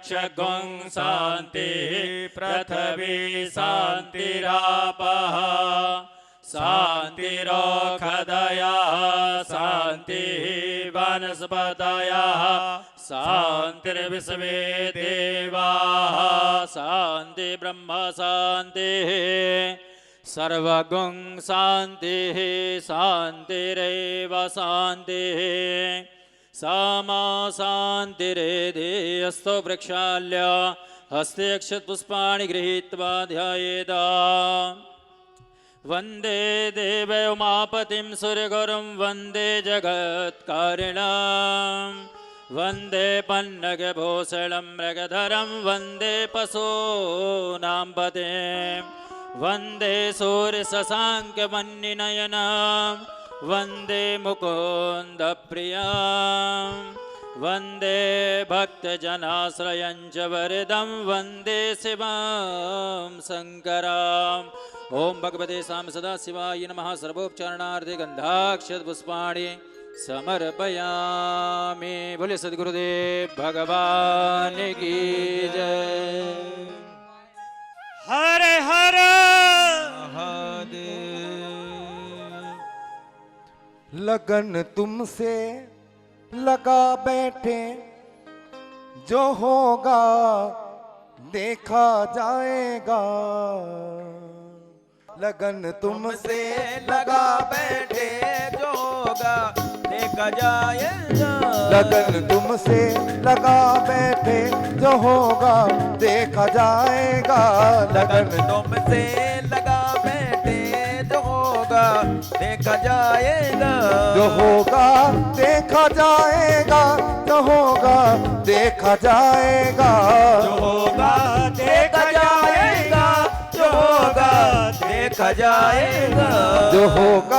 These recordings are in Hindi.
चक्षुं शांति पृथ्वी शांतिरापः शांतिरोषधयः शान्तिः वनस्पतयः शान्तिर्विश्वे देवाः शान्ति ब्रह्म शान्तिः सर्वगुं शान्तिः शान्तिरेव शान्तिः सामा शान्तिरेधेयस्तु वृक्षाल्य हस्ते अक्षतपुष्पाणि गृहीत्वा ध्यायेत् वन्दे देव उमापतिं सूर्यगुरुं वन्दे जगत्कारिणं वन्दे पन्नगभूषणं मृगधरं वन्दे पशूनां पतिं वन्दे सूर्यशशाङ्कमन्निनयनं वन्दे मुकुन्दप्रियं वन्दे भक्तजनाश्रयं च वरदं वन्दे शिवं शङ्करम् ओम भगवते साम सदा शिवाय नमः सर्वोपचारणार्थे गंधाक्षतपुष्पाणि समर्पयामि। बोले सद्गुरुदेव भगवान की जय। हर हर महादेव। लगन तुमसे लगा बैठे जो होगा देखा जाएगा। लगन तुमसे लगा बैठे जो होगा देखा जाएगा। लगन तुमसे लगा बैठे जो होगा देखा जाएगा। लगन तुमसे लगा बैठे जो होगा देखा जाएगा। जो होगा देखा जाएगा। जो होगा देखा जाएगा। जो होगा देखा जाएगा। जो होगा देखा जाएगा। जो होगा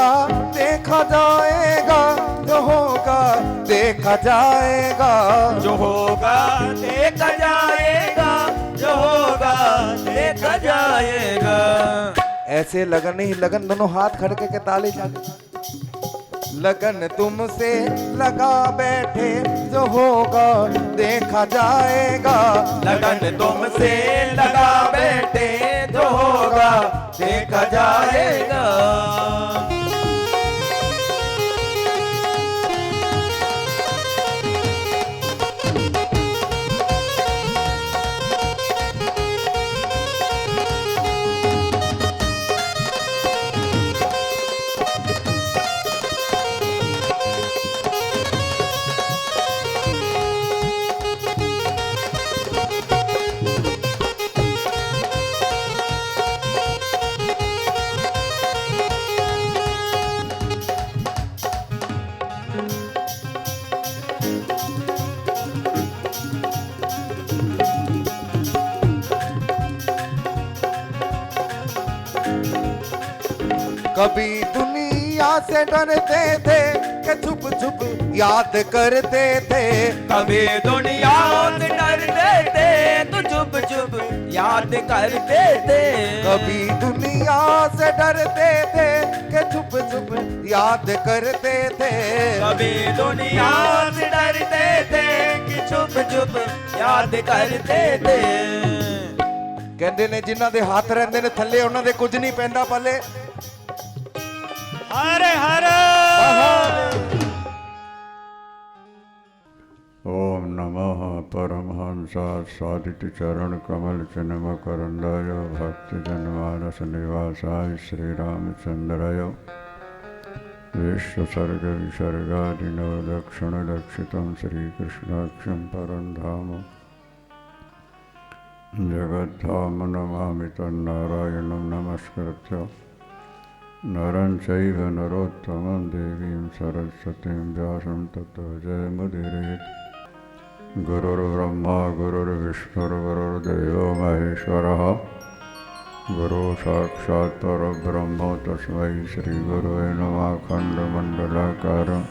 देखा जाएगा। जो होगा देखा जाएगा। जो होगा देखा जाएगा। जो होगा देखा जाएगा। ऐसे लगन ही लगन, दोनों हाथ खड़के के ताली चाले। लगन तुमसे लगा बैठे जो होगा देखा जाएगा। लगन तुमसे लगा बैठे जो होगा देखा जाएगा। कभी दुनिया से डरते थे कि छुप छुप याद करते थे। कभी दुनिया से डरते थे तो छुप छुप याद करते थे। कभी दुनिया से डरते थे कि छुप छुप याद करते थे। कभी दुनिया से डरते थे कि छुप छुप याद करते थे। कहते ने जिन्हां दे हाथ रहंदे ने थल्ले उन्हां दे कुछ नहीं पैंदा पल्ले। हरे हरे ओम नमः परमहंसाय सादित चरण कमल चिन्म करंदाय भक्ति जनमानस निवासाय श्री रामचंद्राय विश्वसर्ग विसर्गादिनो दक्षिण दक्षितं श्रीकृष्णाक्षं परं धाम जगद्धाम नमामि तन्नारायणं नमस्कृत्य नरं चैव नरोत्तमं देवीं सरस्वतीं व्यासं ततो जयमुदीरयेत्। गुरुर्ब्रह्मा गुरुर्विष्णुर्गुरुर्देवो महेश्वरः गुरु साक्षात् परब्रह्म तस्मै श्रीगुरुवे नमः। अखण्डमण्डलाकारं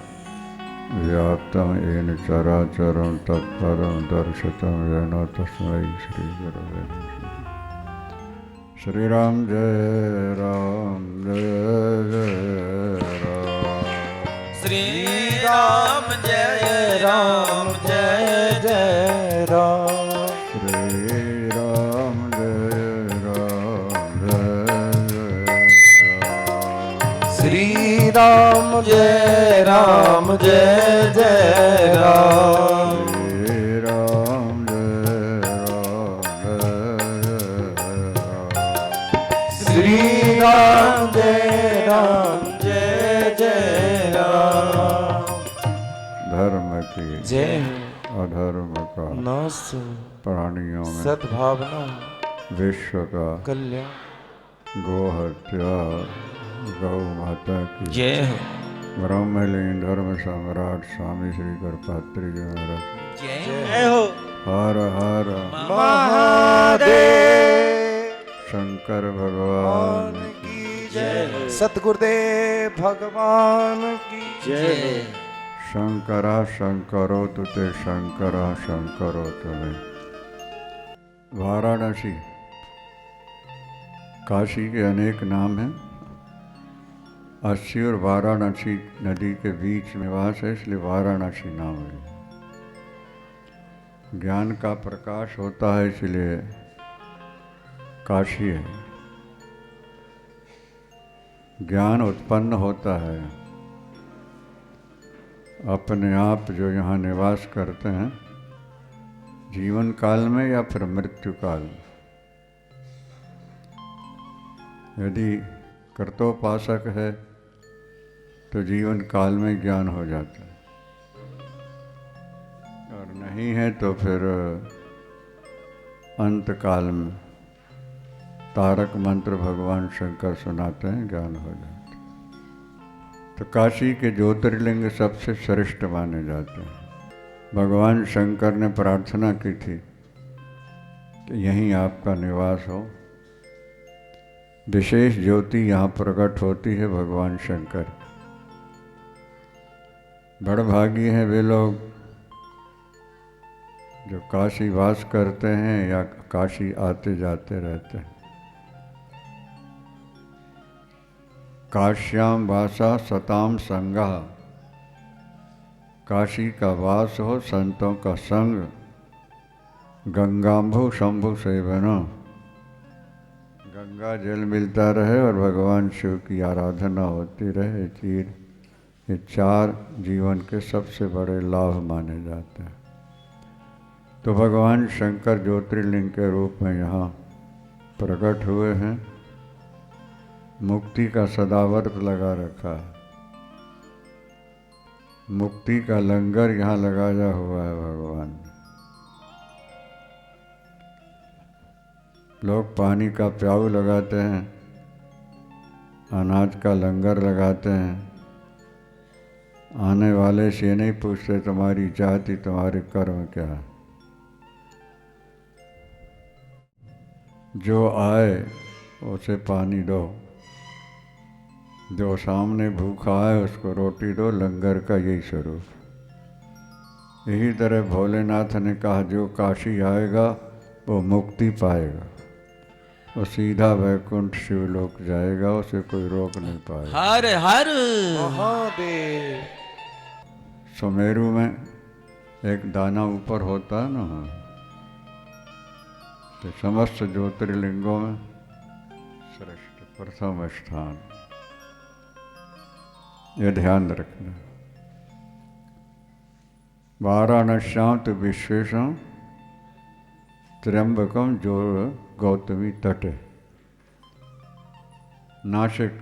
व्याप्तं येन चराचरं तत्पदं दर्शितं येन तस्मै श्रीगुरुवे नमः। श्री राम जय राम जय जय राम। श्री राम जय राम जय जय राम। राम जय राम जय जय राम। श्री राम श्री राम जय राम जय जय राम। धर्म की जय अधर्म का नाश प्राणियों में सद्भावना विश्व का कल्याण। गो हत्या गौ माता की जय हो। ब्रह्मलीन धर्म सम्राट स्वामी श्री करपात्री जी महाराज जय हो। हर हर महादेव। शंकर भगवान की जय। सतगुरुदेव भगवान की जय। शंकरा शंकरो तुते शंकरा शंकरो तुम्हें। वाराणसी काशी के अनेक नाम हैं। अस्सी और वाराणसी नदी के बीच में वास है, इसलिए वाराणसी नाम है। ज्ञान का प्रकाश होता है इसलिए काशी है। ज्ञान उत्पन्न होता है अपने आप जो यहाँ निवास करते हैं जीवन काल में या फिर मृत्यु काल में। यदि कर्तोपासक है तो जीवन काल में ज्ञान हो जाता है, और नहीं है तो फिर अंत काल में तारक मंत्र भगवान शंकर सुनाते हैं, ज्ञान हो जाता है। तो काशी के ज्योतिर्लिंग सबसे श्रेष्ठ माने जाते हैं। भगवान शंकर ने प्रार्थना की थी कि यहीं आपका निवास हो। विशेष ज्योति यहाँ प्रकट होती है भगवान शंकर। बड़भागी हैं वे लोग जो काशी वास करते हैं या काशी आते जाते रहते हैं। काश्याम वासा सताम संगा, काशी का वास हो, संतों का संग, गंगांभु शंभु सेवना, गंगा जल मिलता रहे और भगवान शिव की आराधना होती रहे। चीर ये चार जीवन के सबसे बड़े लाभ माने जाते हैं। तो भगवान शंकर ज्योतिर्लिंग के रूप में यहाँ प्रकट हुए हैं। मुक्ति का सदाव्रत लगा रखा है। मुक्ति का लंगर यहाँ लगाया हुआ है भगवान ने। लोग पानी का प्याऊ लगाते हैं, अनाज का लंगर लगाते हैं। आने वाले से ये नहीं पूछते तुम्हारी जाति तुम्हारे कर्म क्या है। जो आए उसे पानी दो, जो सामने भूखा है उसको रोटी दो। लंगर का यही स्वरूप। यही तरह भोलेनाथ ने कहा जो काशी आएगा वो मुक्ति पाएगा, वो सीधा वैकुंठ शिवलोक जाएगा, उसे कोई रोक नहीं पाएगा। हर हर महादेव। सुमेरु में एक दाना ऊपर होता है ना, तो समस्त ज्योतिर्लिंगों में श्रेष्ठ प्रथम स्थान। ये ध्यान रखना। वाराणस्यां तो विश्वेशं त्र्यंबकम जो गौतमी तटे। नासिक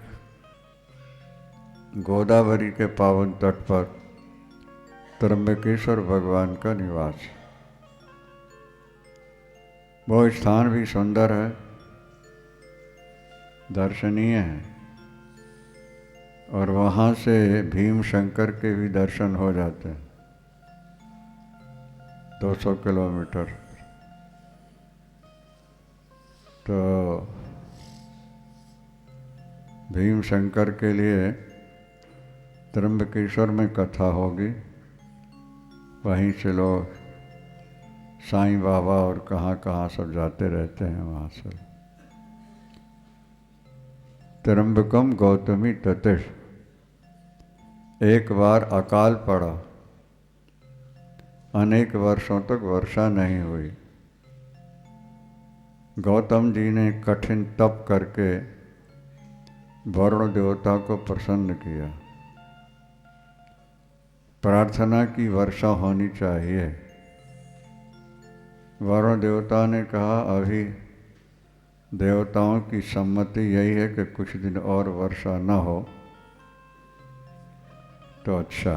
गोदावरी के पावन तट पर त्र्यंबकेश्वर भगवान का निवास है। वो स्थान भी सुंदर है, दर्शनीय है, और वहाँ से भीम शंकर के भी दर्शन हो जाते हैं। 200 किलोमीटर। तो भीम शंकर के लिए त्र्यंबकेश्वर में कथा होगी। वहीं से लोग साईं बाबा और कहाँ कहाँ सब जाते रहते हैं वहाँ से। त्र्यंबकम गौतमी तटिश। एक बार अकाल पड़ा, अनेक वर्षों तक वर्षा नहीं हुई। गौतम जी ने कठिन तप करके वरुण देवता को प्रसन्न किया। प्रार्थना की वर्षा होनी चाहिए। वरुण देवता ने कहा अभी देवताओं की सम्मति यही है कि कुछ दिन और वर्षा न हो तो अच्छा।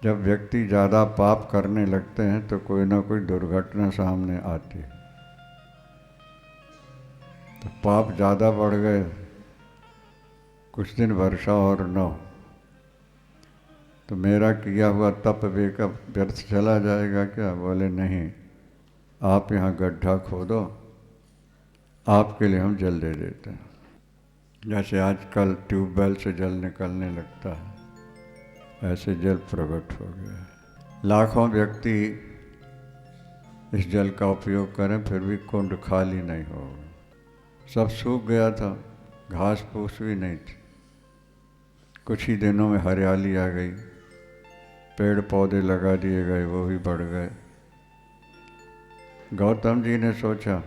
जब व्यक्ति ज़्यादा पाप करने लगते हैं तो कोई ना कोई दुर्घटना सामने आती है। तो पाप ज़्यादा बढ़ गए, कुछ दिन वर्षा और न हो तो मेरा किया हुआ तप बेकअप व्यर्थ चला जाएगा क्या? बोले नहीं, आप यहाँ गड्ढा खोदो, आपके लिए हम जल दे देते हैं। जैसे आजकल ट्यूबवेल से जल निकलने लगता है, ऐसे जल प्रकट हो गया है। लाखों व्यक्ति इस जल का उपयोग करें फिर भी कुंड खाली नहीं होगा। सब सूख गया था, घास फूस भी नहीं थी, कुछ ही दिनों में हरियाली आ गई, पेड़ पौधे लगा दिए गए, वो भी बढ़ गए। गौतम जी ने सोचा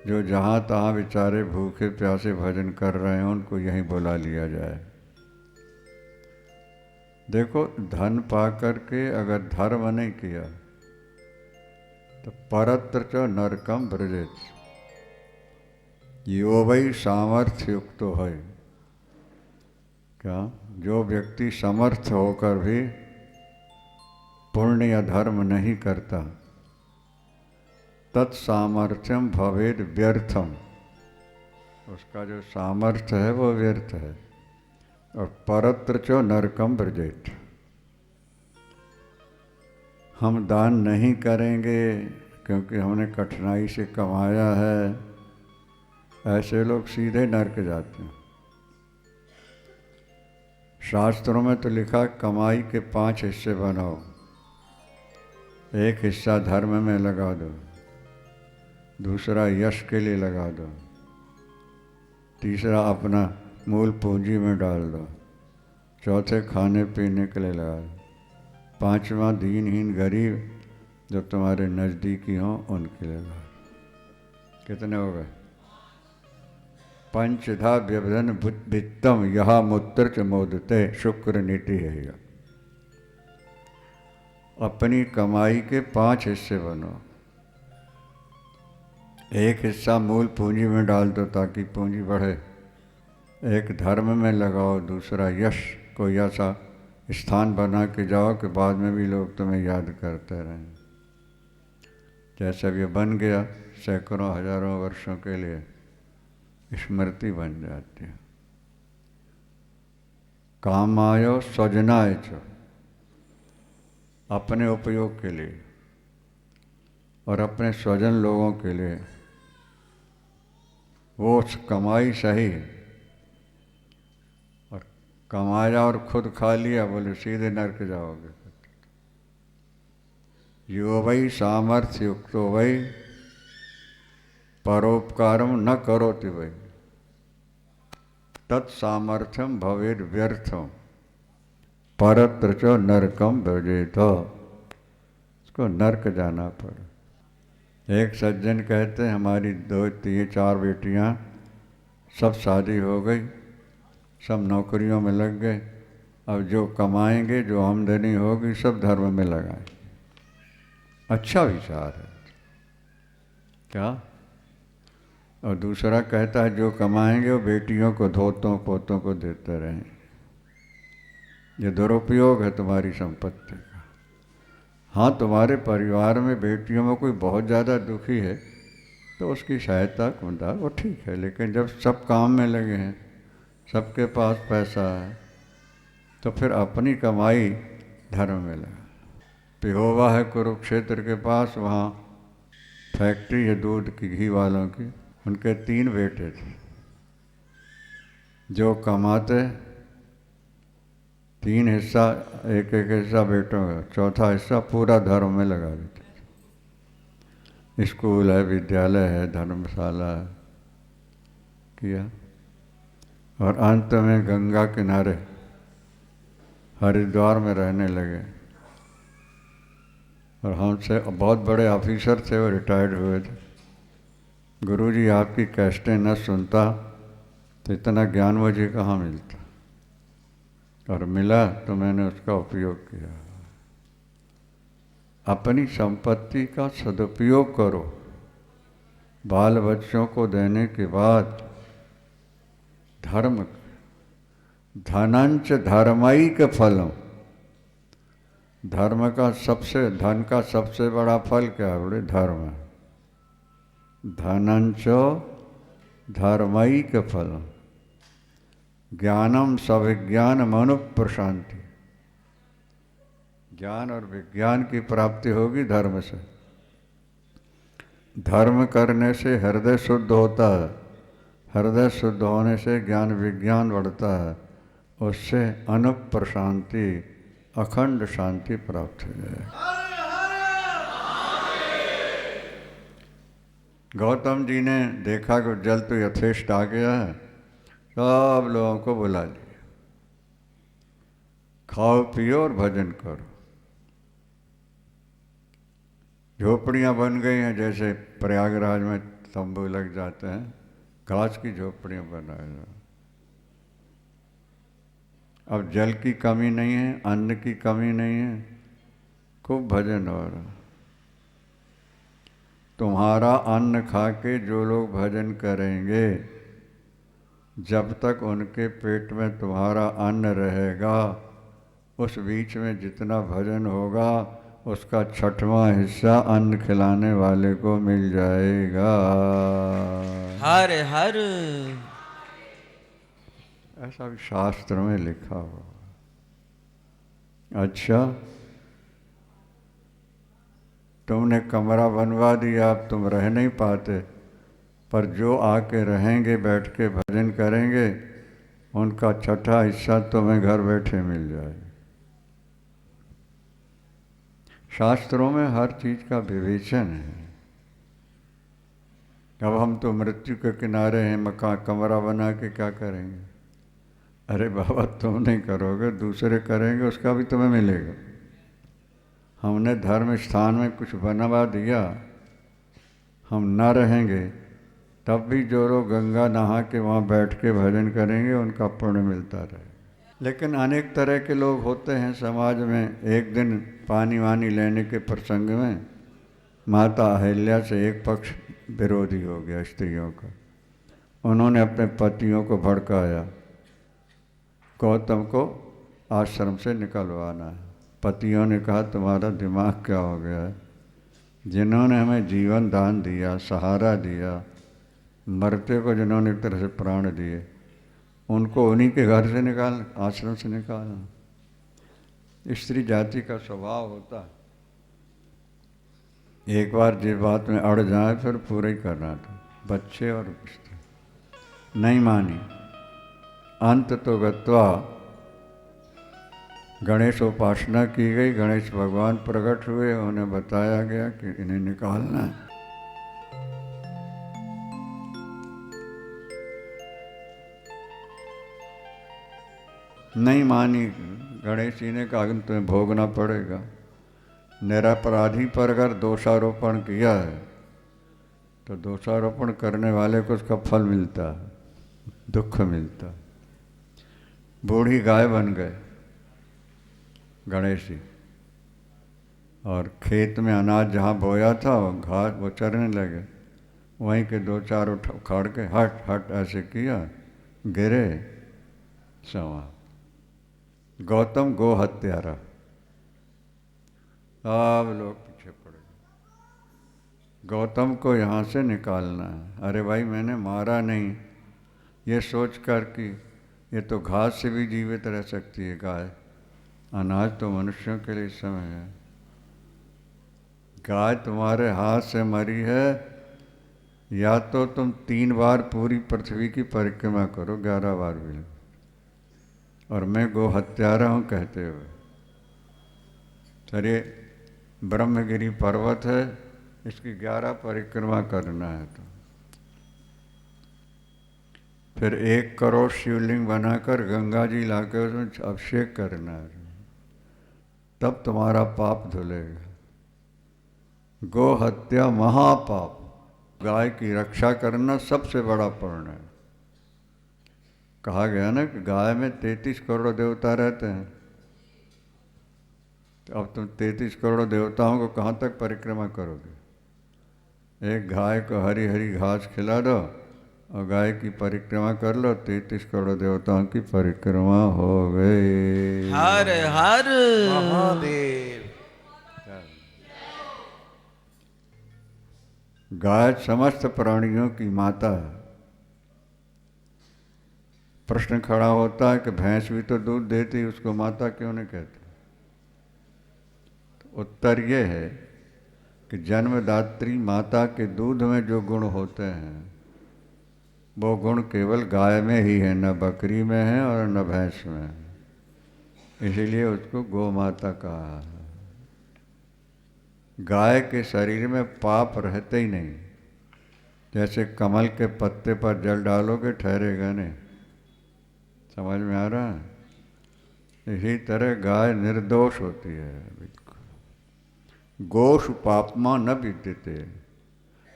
जो जहाँ तहाँ बेचारे भूखे प्यासे भजन कर रहे हैं उनको यहीं बुला लिया जाए। देखो, धन पा करके अगर धर्म नहीं किया तो परत्र च नरकम ब्रजेत, यो वही सामर्थ्य युक्त है। क्या? जो व्यक्ति समर्थ होकर भी पुण्य या धर्म नहीं करता, तत्सामर्थ्यम भवेद व्यर्थम, उसका जो सामर्थ्य है वो व्यर्थ है। और परत्र चो नरकम ब्रजेत, हम दान नहीं करेंगे क्योंकि हमने कठिनाई से कमाया है, ऐसे लोग सीधे नरक जाते हैं। शास्त्रों में तो लिखा कमाई के 5 हिस्से बनाओ, एक हिस्सा धर्म में लगा दो, दूसरा यश के लिए लगा दो, तीसरा अपना मूल पूंजी में डाल दो, चौथे खाने पीने के लिए लगा दो, पांचवा दीनहीन गरीब जो तुम्हारे नज़दीकी हों उनके लिए लगा दो। कितने हो गए? पंचधा व्यवधन वित्तम यहा मूत्र च मोदते शुक्र नीति है यह। अपनी कमाई के 5 हिस्से बनो, एक हिस्सा मूल पूंजी में डाल दो ताकि पूंजी बढ़े, एक धर्म में लगाओ, दूसरा यश को ऐसा स्थान बना के जाओ कि बाद में भी लोग तुम्हें याद करते रहें। जैसा भी बन गया, सैकड़ों हजारों वर्षों के लिए स्मृति बन जाती है। कामायो स्वजनाय च, अपने उपयोग के लिए और अपने स्वजन लोगों के लिए वो कमाई सही है। और कमाया और खुद खा लिया, बोले सीधे नरक जाओगे। यो वही सामर्थ्य युक्तो वही परोपकारम न करोति वही तत्सामर्थ्यम भवेद व्यर्थम परत्र च नरकम ब्रजेत, उसको नरक जाना पड़ा। एक सज्जन कहते हैं हमारी 2, 3, 4 बेटियां सब शादी हो गई, सब नौकरियों में लग गए, अब जो कमाएंगे, जो आमदनी होगी सब धर्म में लगाएं। अच्छा विचार है क्या? और दूसरा कहता है जो कमाएंगे वो बेटियों को, धोतों पोतों को देते रहें। ये दुरुपयोग है तुम्हारी संपत्ति का। हाँ, तुम्हारे परिवार में बेटियों में कोई बहुत ज़्यादा दुखी है तो उसकी सहायता कुंदा वो ठीक है, लेकिन जब सब काम में लगे हैं, सबके पास पैसा है, तो फिर अपनी कमाई धर्म में लगा। पिहोवा है कुरुक्षेत्र के पास, वहाँ फैक्ट्री है दूध की, घी वालों की। उनके 3 बेटे थे, जो कमाते 3 हिस्सा, एक हिस्सा बेटों का, चौथा हिस्सा पूरा धर्म में लगा देते थे। स्कूल है, विद्यालय है, धर्मशाला है किया। और अंत में गंगा किनारे हरिद्वार में रहने लगे। और हमसे बहुत बड़े ऑफिसर थे, वो रिटायर्ड हुए थे। गुरुजी आपकी कैस्टें न सुनता तो इतना ज्ञान मुझे कहाँ मिलता। और मिला तो मैंने उसका उपयोग किया। अपनी संपत्ति का सदुपयोग करो। बाल बच्चों को देने के बाद धर्म, धनंच धर्मैक फलम, धर्म का सबसे, धन का सबसे बड़ा फल क्या है? बोले धर्म। धनंच धर्मैक फलम, ज्ञानम सविज्ञान मनु प्रशांति, ज्ञान और विज्ञान की प्राप्ति होगी धर्म से। धर्म करने से हृदय शुद्ध होता है, हृदय शुद्ध होने से ज्ञान विज्ञान बढ़ता है, उससे अनुप प्रशांति, अखंड शांति प्राप्त हो जाए। गौतम जी ने देखा कि जल तो यथेष्ट आ गया है, सब लोगों को बुला लिया, खाओ पियो और भजन करो। झोपड़ियाँ बन गई हैं, जैसे प्रयागराज में तंबू लग जाते हैं, घास की झोपड़ियाँ बनाए जाए। अब जल की कमी नहीं है, अन्न की कमी नहीं है, खूब भजन हो रहा। तुम्हारा अन्न खा के जो लोग भजन करेंगे, जब तक उनके पेट में तुम्हारा अन्न रहेगा, उस बीच में जितना भजन होगा उसका 6वां हिस्सा अन्न खिलाने वाले को मिल जाएगा। हर हर। ऐसा भी शास्त्र में लिखा हुआ। अच्छा, तुमने कमरा बनवा दिया, अब तुम रह नहीं पाते, पर जो आके रहेंगे, बैठ के भजन करेंगे, उनका 6ठा हिस्सा तुम्हें घर बैठे मिल जाए। शास्त्रों में हर चीज का विवेचन है। अब हम तो मृत्यु के किनारे हैं, मकान कमरा बना के क्या करेंगे? अरे बाबा, तुम नहीं करोगे, दूसरे करेंगे, उसका भी तुम्हें मिलेगा। हमने धर्म स्थान में कुछ बनवा दिया, हम ना रहेंगे, तब भी जो लोग गंगा नहा के वहाँ बैठ के भजन करेंगे, उनका पुण्य मिलता रहे। लेकिन अनेक तरह के लोग होते हैं समाज में। एक दिन पानी वानी लेने के प्रसंग में माता अहिल्या से एक पक्ष विरोधी हो गया स्त्रियों का। उन्होंने अपने पतियों को भड़काया, गौतम को आश्रम से निकलवाना है। पतियों ने कहा, तुम्हारा दिमाग क्या हो गया है? जिन्होंने हमें जीवन दान दिया, सहारा दिया, मरते को जिन्होंने एक तरह से प्राण दिए, उनको उन्हीं के घर से निकाल, आश्रम से निकालना स्त्री जाति का स्वभाव होता है। एक बार जिस बात में अड़ जाए फिर पूरा ही करना था। बच्चे और स्त्री नहीं मानी। अंत तो गत्वा गणेश उपासना की गई, गणेश भगवान प्रकट हुए, उन्हें बताया गया कि इन्हें निकालना है। नहीं मानी। गणेश जी ने कहा, तुम्हें भोगना पड़ेगा। निरपराधी पर अगर दोषारोपण किया है तो दोषारोपण करने वाले को उसका फल मिलता है, दुख मिलता है। बूढ़ी गाय बन गए गणेश जी, और खेत में अनाज जहाँ बोया था घास वो चरने लगे। वहीं के 2-4 उखाड़ के हट हट ऐसे किया, गिरे, समा। गौतम गो हत्यारा। सब लोग पीछे पड़ गए। गौतम को यहाँ से निकालना है। अरे भाई, मैंने मारा नहीं, ये सोच कर कि ये तो घास से भी जीवित रह सकती है गाय, अनाज तो मनुष्यों के लिए इस समय है। गाय तुम्हारे हाथ से मरी है, या तो तुम 3 बार पूरी पृथ्वी की परिक्रमा करो, 11 बार भी, और मैं गो हत्यारा हूँ कहते हुए। चलिए, ब्रह्मगिरी पर्वत है, इसकी 11 परिक्रमा करना है तो फिर 1 करोड़ शिवलिंग बनाकर गंगा जी लाकर उसमें अभिषेक करना है, तब तुम्हारा पाप धुलेगा। गो हत्या महापाप। गाय की रक्षा करना सबसे बड़ा पुण्य है। कहा गया ना कि गाय में 33 करोड़ देवता रहते हैं। तो अब तुम 33 करोड़ देवताओं को कहाँ तक परिक्रमा करोगे? एक गाय को हरी हरी घास खिला दो और गाय की परिक्रमा कर लो, 33 करोड़ देवताओं की परिक्रमा हो गई। हर हर महादेव। गाय समस्त प्राणियों की माता है। प्रश्न खड़ा होता है कि भैंस भी तो दूध देती, उसको माता क्यों नहीं कहते? तो उत्तर ये है कि जन्मदात्री माता के दूध में जो गुण होते हैं वो गुण केवल गाय में ही है, न बकरी में है और न भैंस में है। इसीलिए उसको गौ माता कहा है। गाय के शरीर में पाप रहते ही नहीं। जैसे कमल के पत्ते पर जल डालोगे ठहरेगा नहीं। समझ में आ रहा है? इसी तरह गाय निर्दोष होती है बिल्कुल। गोष पापमा न विद्यते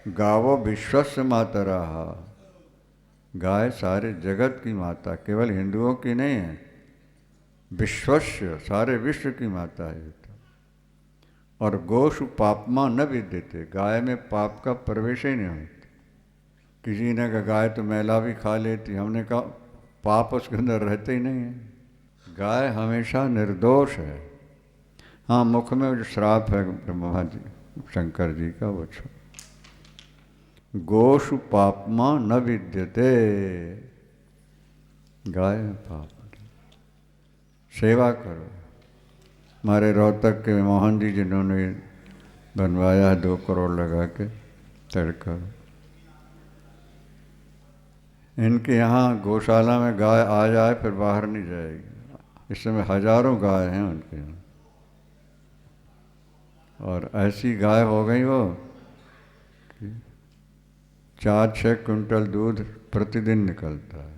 गावो विश्वस्य मातरा। गाय सारे जगत की माता, केवल हिंदुओं की नहीं है, विश्वस्य सारे विश्व की माता है। और गोषु पापमा न विद्यते, गाय में पाप का प्रवेश ही नहीं होता। किसी ने कहा गाय तो मैला भी खा लेती, हमने कहा पाप उसके अंदर रहते ही नहीं है। गाय हमेशा निर्दोष है। हाँ, मुख में जो श्राप है ब्रह्मा जी शंकर जी का वो छो। गोषु पापमा न विद्यते, गाय में पाप। सेवा करो। हमारे रोहतक के मोहन जी जिन्होंने बनवाया है 2 करोड़ लगा के तड़का, इनके यहाँ गौशाला में गाय आ जाए फिर बाहर नहीं जाएगी। इस समय हजारों गाय हैं उनके यहाँ, और ऐसी गाय हो गई वो कि 4-6 क्विंटल दूध प्रतिदिन निकलता है।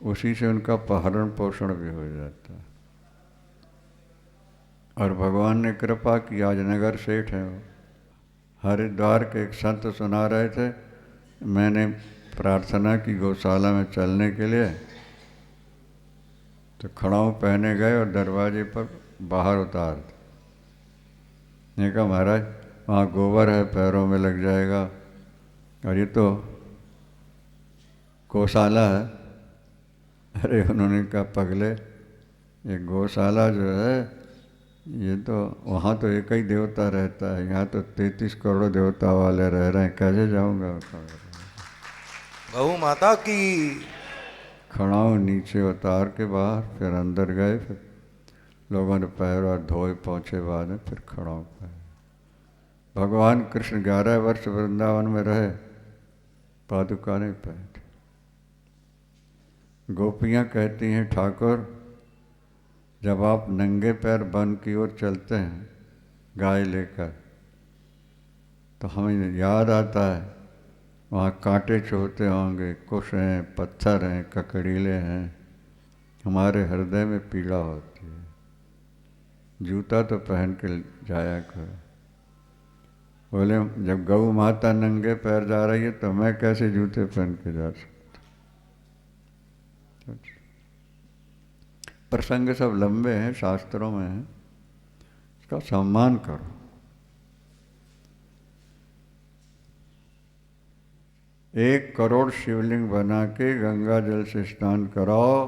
उसी से उनका भरण पोषण भी हो जाता है। और भगवान ने कृपा की, आज नगर सेठ हैं वो। हरिद्वार के एक संत सुना रहे थे, मैंने प्रार्थना की गौशाला में चलने के लिए, तो खड़ाऊ पहने गए और दरवाजे पर बाहर उतार दिए। ने कहा महाराज वहाँ गोबर है, पैरों में लग जाएगा, और ये तो गौशाला है। अरे उन्होंने कहा पगले, ये गौशाला जो है ये तो वहाँ तो एक ही देवता रहता है, यहाँ तो 33 करोड़ देवता वाले रह रहे हैं, कैसे जाऊँगा? गौ माता की। खड़ाऊ नीचे उतार के बाहर, फिर अंदर गए, फिर लोगों ने पैर और धोए पहुँचे बाद में फिर खड़ाऊ पाए। भगवान कृष्ण 11 वर्ष वृंदावन में रहे, पादुका नहीं पाए। गोपियाँ कहती हैं ठाकुर जब आप नंगे पैर वन की ओर चलते हैं गाय लेकर, तो हमें याद आता है वहाँ कांटे चुभते होंगे, कुश हैं, पत्थर हैं, ककड़ीले हैं, हमारे हृदय में पीड़ा होती है। जूता तो पहन के जाया करो। बोले जब गौ माता नंगे पैर जा रही है तो मैं कैसे जूते पहन के जा सकता? प्रसंग सब लंबे हैं, शास्त्रों में हैं, इसका सम्मान करो। 1 करोड़ शिवलिंग बना के गंगा जल से स्नान कराओ,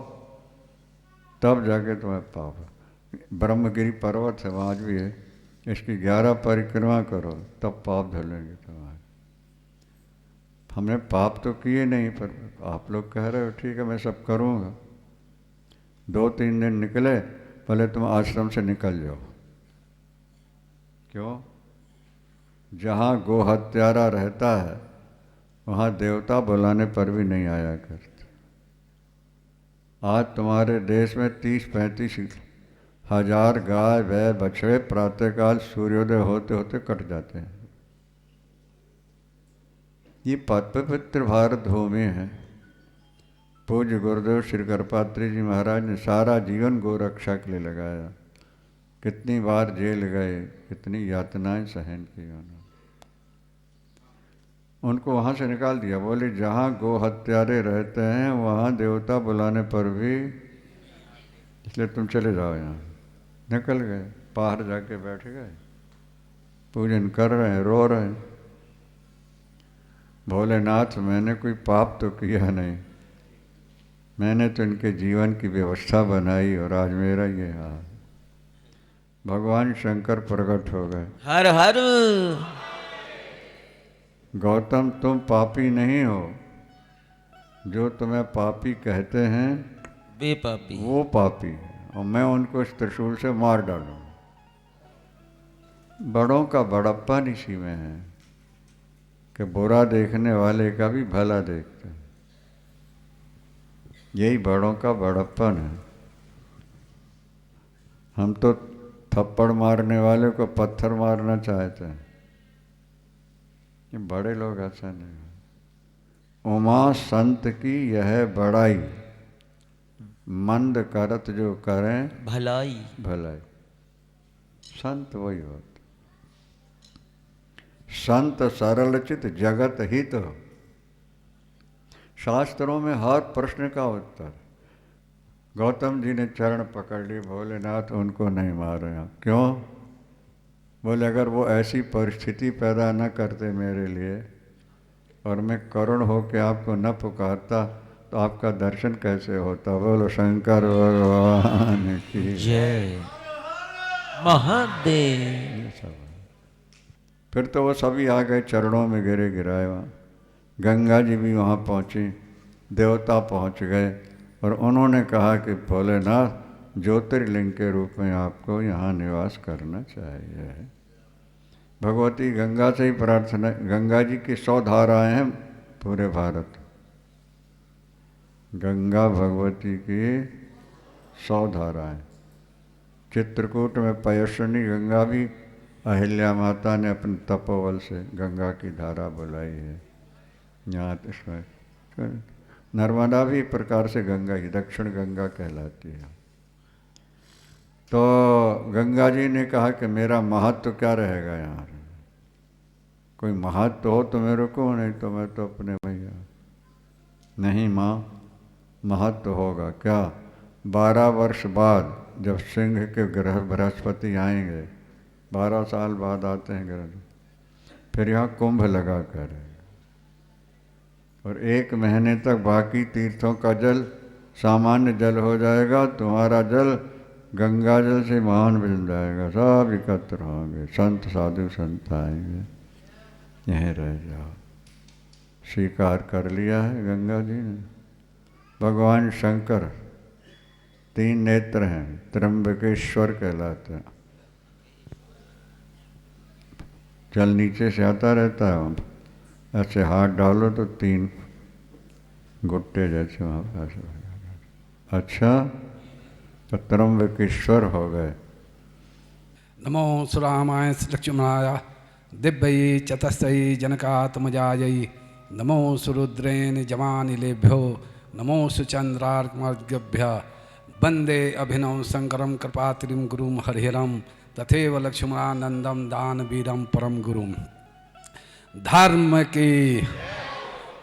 तब जाके तुम्हें पाप। ब्रह्मगिरी पर्वत है, वहाँ आज भी है, इसकी 11 परिक्रमा करो तब पाप धुलेंगे तुम्हारे। हमने पाप तो किए नहीं, पर आप लोग कह रहे हो ठीक है मैं सब करूँगा। 2-3 दिन निकले, पहले तुम आश्रम से निकल जाओ। क्यों? जहाँ गो हत्यारा रहता है वहाँ देवता बुलाने पर भी नहीं आया करते। आज तुम्हारे देश में 30-35 हजार गाय भय बछड़े प्रातःकाल सूर्योदय होते होते कट जाते हैं। ये पवित्र भारत भूमि है। पूज्य गुरुदेव श्री कृपात्री जी महाराज ने सारा जीवन गोरक्षा के लिए लगाया। कितनी बार जेल गए, कितनी यातनाएं सहन की उन्होंने। उनको वहाँ से निकाल दिया। बोले जहाँ गो हत्यारे रहते हैं वहाँ देवता बुलाने पर भी, इसलिए तुम चले जाओ यहाँ। निकल गए, बाहर जाके बैठ गए, पूजन कर रहे हैं, रो रहे हैं। भोलेनाथ मैंने कोई पाप तो किया नहीं, मैंने तो इनके जीवन की व्यवस्था बनाई और आज मेरा ये हाल। भगवान शंकर प्रकट हो गए। हर हर। गौतम तुम पापी नहीं हो, जो तुम्हें पापी कहते हैं वे पापी, वो पापी है, और मैं उनको इस त्रिशूल से मार डालूं। बड़ों का बड़प्पन इसी में है कि बुरा देखने वाले का भी भला देखते हैं। यही बड़ों का बड़प्पन है। हम तो थप्पड़ मारने वाले को पत्थर मारना चाहते हैं, ये बड़े लोग ऐसा नहीं। उमा संत की यह बड़ाई, मंद करत जो करें भलाई भलाई। संत वही होते, संत सरल चित जगत हित हो। शास्त्रों में हर प्रश्न का उत्तर। गौतम जी ने चरण पकड़ लिए, भोलेनाथ उनको नहीं मारे आप। क्यों? बोले अगर वो ऐसी परिस्थिति पैदा न करते मेरे लिए और मैं करुण हो के आपको न पुकारता तो आपका दर्शन कैसे होता। बोलो शंकर भगवान की जय। महादेव। फिर तो वो सभी आ गए, चरणों में गिरे गिराए। वहाँ गंगा जी भी वहाँ पहुँची, देवता पहुँच गए और उन्होंने कहा कि भोलेनाथ ज्योतिर्लिंग के रूप में आपको यहाँ निवास करना चाहिए। भगवती गंगा से ही प्रार्थना। गंगा जी की 100 धाराएं हैं पूरे भारत। गंगा भगवती की 100 धाराएं। चित्रकूट में पयस्विनी गंगा भी अहिल्या माता ने अपने तपोबल से गंगा की धारा बुलाई है। यहाँ नर्मदा भी एक प्रकार से गंगा ही, दक्षिण गंगा कहलाती है। तो गंगा जी ने कहा कि मेरा महत्व क्या रहेगा यहाँ, कोई महत्व हो तो मेरे को, नहीं तो मैं तो अपने भैया। नहीं माँ, महत्व होगा। क्या? 12 वर्ष बाद जब सिंह के ग्रह बृहस्पति आएंगे, 12 साल बाद आते हैं ग्रह, फिर यहाँ कुंभ लगा कर और 1 महीने तक बाकी तीर्थों का जल सामान्य जल हो जाएगा, तुम्हारा जल गंगा जल से महान बन जाएगा। सब एकत्र होंगे, संत साधु संत आएंगे, यहीं रह जाओ। स्वीकार कर लिया है गंगा जी ने। भगवान शंकर 3 नेत्र हैं, त्र्यंबकेश्वर कहलाते हैं। जल नीचे से आता रहता है, ऐसे हाथ डालो तो 3 गुट्टे जैसे वहाँ पास। अच्छा, तो त्र्यंबकेश्वर हो गए। नमो सुरामाय लक्ष्मणाय दिव्यै चतस्थै जनकात्मजायै नमो सुरुद्रेण जमानिलेभ्यो नमो सुचंद्रार्कमर्गभ्य वंदे अभिनव शंकरं कृपातिरिं गुरुं हरिहरं तथैव लक्ष्मणानंदं दानवीरं परम गुरुं। धर्म की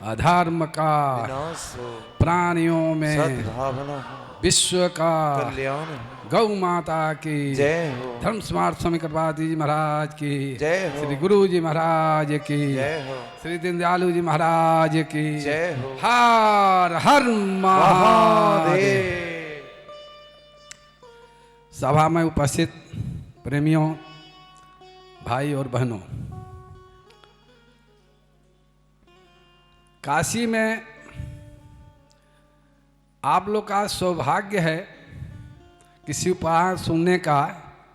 अधर्म का प्राणियों में विश्व का गौ माता की जय हो। धर्म स्मार्ट स्वामी कृपाति जी महाराज की जय हो। श्री गुरु जी महाराज की जय हो। श्री दीनदयालु जी महाराज की जय हो। हर हर महादेव। सभा में उपस्थित प्रेमियों, भाई और बहनों, काशी में आप लोग का सौभाग्य है कि शिवपुराण सुनने का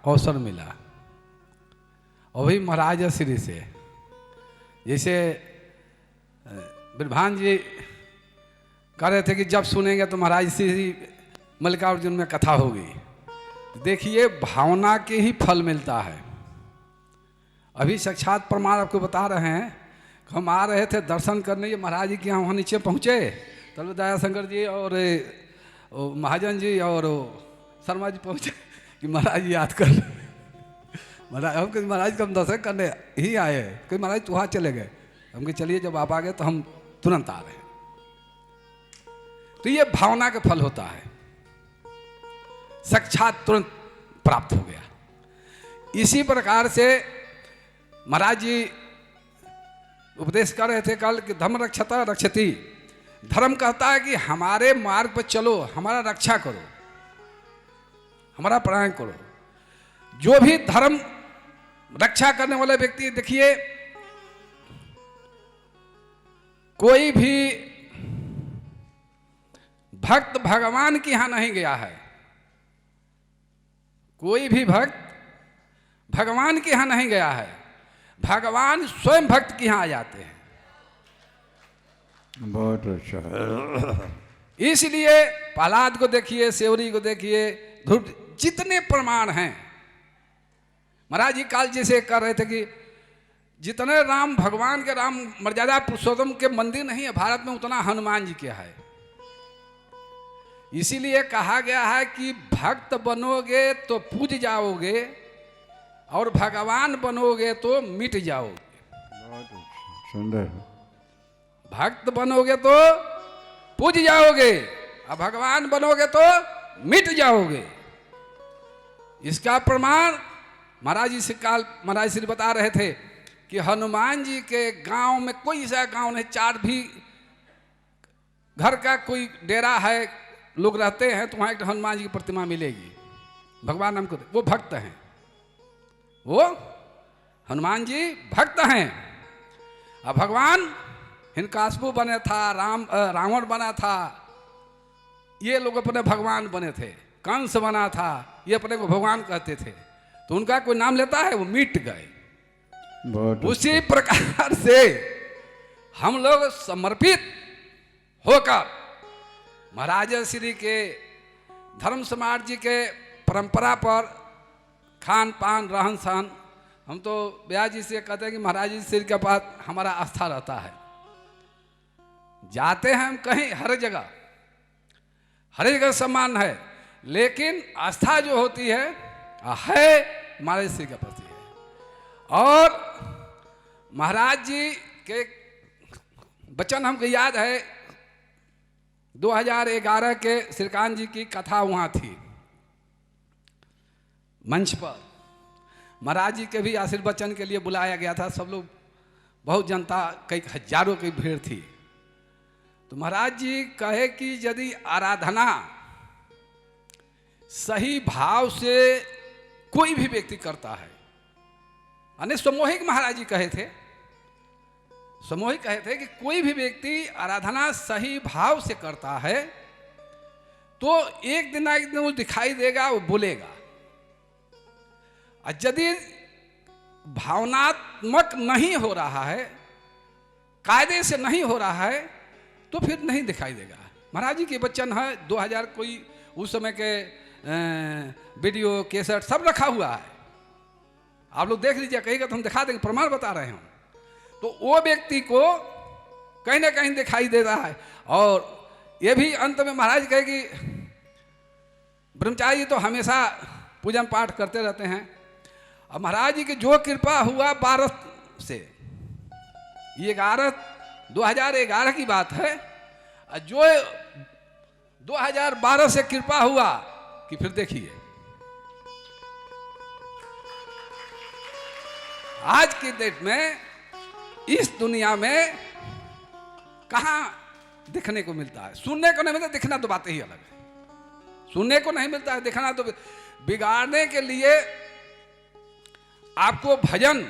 अवसर मिला, और भी महाराज श्री से। जैसे बिरभान जी कह रहे थे कि जब सुनेंगे तो महाराज श्री मल्लिकार्जुन में कथा होगी। देखिए, भावना के ही फल मिलता है। अभी साक्षात प्रमाण आपको बता रहे हैं। हम आ रहे थे दर्शन करने, ये महाराज जी के यहाँ वहाँ नीचे पहुँचे, तब दया शंकर जी और महाजन जी और शर्मा जी पहुँचे कि महाराज याद कर। महाराज हम महाराज का दर्शन करने ही आए, कि महाराज वहाँ चले गए। हम कहे चलिए जब आप आ गए तो हम तुरंत आ रहे हैं। तो ये भावना का फल होता है, साक्षात तुरंत प्राप्त हो गया। इसी प्रकार से महाराज जी उपदेश कर रहे थे कल कि धर्म रक्षता रक्षति। धर्म कहता है कि हमारे मार्ग पर चलो, हमारा रक्षा करो, हमारा पालन करो। जो भी धर्म रक्षा करने वाले व्यक्ति, देखिए कोई भी भक्त भगवान के यहां नहीं गया है, कोई भी भक्त भगवान के यहां नहीं गया है, भगवान स्वयं भक्त के यहां आ जाते हैं। बहुत अच्छा है। इसलिए प्रहलाद को देखिए, सेवरी को देखिए, ध्रुव, जितने प्रमाण हैं। महाराज जी काल जैसे कर रहे थे कि जितने राम भगवान के राम मर्यादा पुरुषोत्तम के मंदिर नहीं है भारत में, उतना हनुमान जी के है। इसीलिए कहा गया है कि भक्त बनोगे तो पूज जाओगे और भगवान बनोगे तो मिट जाओगे। बहुत अच्छा, सुंदर। भक्त बनोगे तो पूज जाओगे और भगवान बनोगे तो मिट जाओगे। इसका प्रमाण महाराज जी से काल महाराज श्री बता रहे थे कि हनुमान जी के गांव में कोई ऐसा गांव नहीं, 4 भी घर का कोई डेरा है, लोग रहते हैं, तो वहां एक हनुमान जी की प्रतिमा मिलेगी। भगवान हमको, वो भक्त हैं, वो हनुमान जी भक्त हैं। अब भगवान हिरकासपु बने था, रावण बना था, ये लोग अपने भगवान बने थे। कंस बना था, ये अपने को भगवान कहते थे, तो उनका कोई नाम लेता है वो मिट गए। उसी प्रकार से हम लोग समर्पित होकर महाराज श्री के धर्म समाज जी के परंपरा पर खान पान रहन सहन, हम तो ब्याह जी से कहते हैं कि महाराज जी श्री के पास हमारा आस्था रहता है। जाते हैं हम कहीं, हर जगह सम्मान है, लेकिन आस्था जो होती है महाराज श्री के प्रति है। और महाराज जी के वचन हमको याद है, 2011 के श्रीकांत जी की कथा वहाँ थी मंच पर। महाराज जी के भी आशीर्वचन के लिए बुलाया गया था, सब लोग, बहुत जनता, कई हजारों की भीड़ थी। तो महाराज जी कहे कि यदि आराधना सही भाव से कोई भी व्यक्ति करता है, यानी सामूहिक, महाराज जी कहे थे, सामूहिक कहे थे कि कोई भी व्यक्ति आराधना सही भाव से करता है तो एक दिन ना एक दिन वो दिखाई देगा, वो बोलेगा। और यदि भावनात्मक नहीं हो रहा है, कायदे से नहीं हो रहा है, तो फिर नहीं दिखाई देगा। महाराज जी के वचन है, 2000 कोई उस समय के वीडियो कैसेट सब रखा हुआ है, आप लोग देख लीजिए, कहेगा तो हम दिखा देंगे, प्रमाण बता रहे हैं। तो वो व्यक्ति को कहीं ना कहीं दिखाई देता है। और ये भी अंत में महाराज कहे कि ब्रह्मचारी तो हमेशा पूजन पाठ करते रहते हैं। और महाराज जी की जो कृपा हुआ 12 से, ये 2011 की बात है, जो 2012 से कृपा हुआ कि फिर देखिए आज की डेट में इस दुनिया में कहां दिखने को मिलता है। सुनने को नहीं मिलता, दिखना तो बात ही अलग है। सुनने को नहीं मिलता है, दिखना तो। बिगाड़ने के लिए आपको भजन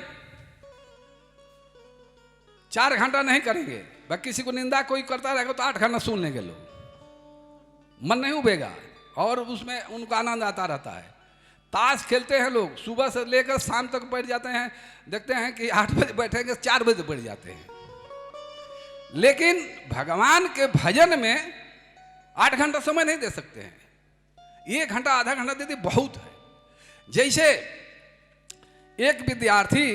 4 घंटा नहीं करेंगे, बस किसी को निंदा कोई करता रहेगा तो 8 घंटा सुन लेंगे लोग, मन नहीं उबेगा और उसमें उनका आनंद आता रहता है। ताश खेलते हैं लोग, सुबह से लेकर शाम तक बैठ जाते हैं, देखते हैं कि 8 बजे बैठेंगे, 4 बजे बैठ जाते हैं। लेकिन भगवान के भजन में 8 घंटा समय नहीं दे सकते हैं, 1 घंटा आधा घंटा देते बहुत है। जैसे एक विद्यार्थी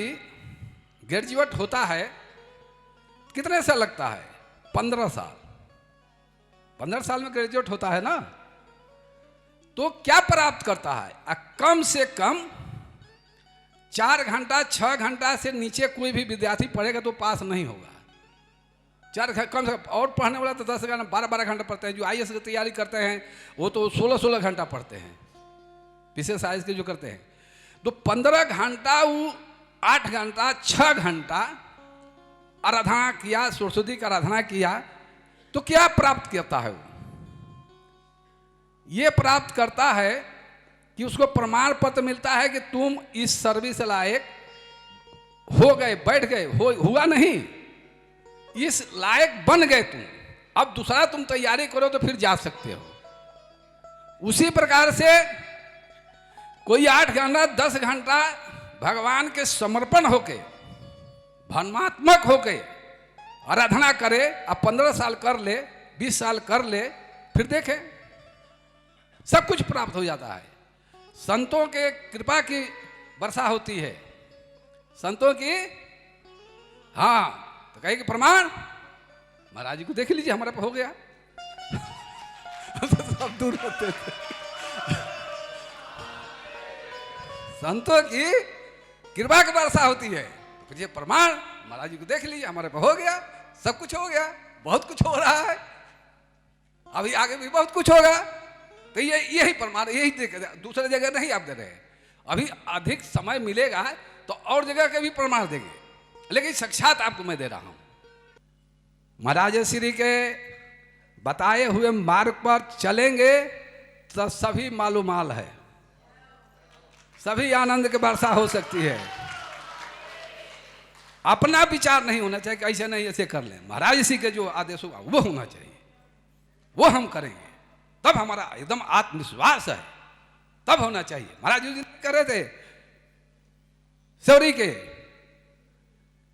ग्रेजुएट होता है, कितने साल लगता है? 15 साल। 15 साल में ग्रेजुएट होता है ना, तो क्या प्राप्त करता है? कम से कम 4 घंटा 6 घंटा से नीचे कोई भी विद्यार्थी पढ़ेगा तो पास नहीं होगा। कम से कम, और पढ़ने वाला तो 10 घंटा 12 घंटा पढ़ते हैं। जो IAS की तैयारी करते हैं वो तो 16 घंटा पढ़ते हैं, विशेष IAS के जो करते हैं। तो 15 घंटा वो 8 घंटा 6 घंटा आराधना किया, सरस्वती का आराधना किया, तो क्या प्राप्त करता है वो? ये प्राप्त करता है कि उसको प्रमाण पत्र मिलता है कि तुम इस सर्विस लायक हो गए, बैठ गए, हुआ नहीं, इस लायक बन गए तुम। अब दूसरा तुम तैयारी करो तो फिर जा सकते हो। उसी प्रकार से कोई 8 घंटा 10 घंटा भगवान के समर्पण होके, भावनात्मक होके आराधना करे, अब 15 साल कर ले, 20 साल कर ले, फिर देखें सब कुछ प्राप्त हो जाता है। संतों के कृपा की वर्षा होती है, संतों की। हाँ, तो कहे कि प्रमाण महाराज जी को देख लीजिए, हमारे पे हो गया। सब दूर होते थे। संतों की कृपा की वर्षा होती है, तो फिर ये प्रमाण महाराज जी को देख लीजिए, हमारे पे हो गया, सब कुछ हो गया, बहुत कुछ हो रहा है, अभी आगे भी बहुत कुछ होगा। तो ये यही प्रमाण, यही देख, दूसरे जगह नहीं आप दे रहे हैं। अभी अधिक समय मिलेगा तो और जगह के भी प्रमाण देंगे, लेकिन साक्षात आपको मैं दे रहा हूं। महाराज श्री के बताए हुए मार्ग पर चलेंगे तो सभी मालूमाल है, सभी आनंद की वर्षा हो सकती है। अपना विचार नहीं होना चाहिए कि ऐसे नहीं ऐसे कर लें। महाराज श्री के जो आदेश होगा वो होना चाहिए, वो हम करेंगे, तब हमारा एकदम आत्मविश्वास है, तब होना चाहिए। महाराज जी कर रहे थे सौरी के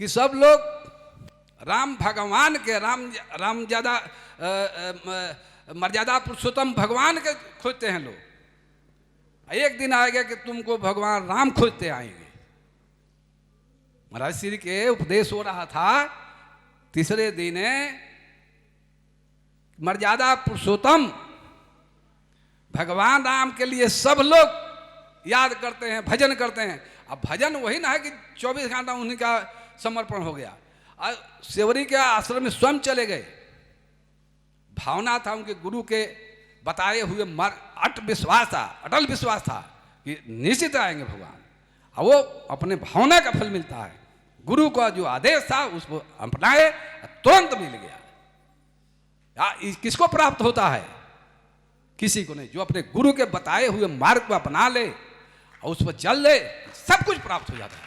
कि सब लोग राम भगवान के, राम ज्यादा मर्यादा पुरुषोत्तम भगवान के खोजते हैं लोग। एक दिन आएगा कि तुमको भगवान राम खोजते आएंगे। महाराज श्री के उपदेश हो रहा था, तीसरे दिन मर्यादा पुरुषोत्तम भगवान राम के लिए सब लोग याद करते हैं, भजन करते हैं। अब भजन वही ना है कि 24 घंटा उन्हीं का समर्पण हो गया। सेवरी के आश्रम में स्वयं चले गए, भावना था उनके गुरु के बताए हुए अटल विश्वास था कि निश्चित आएंगे भगवान, और वो अपने भावना का फल मिलता है। गुरु का जो आदेश था उसको अपनाए, तुरंत मिल गया। किसको प्राप्त होता है? किसी को नहीं। जो अपने गुरु के बताए हुए मार्ग को अपना ले और उस पर चल ले, सब कुछ प्राप्त हो जाता है।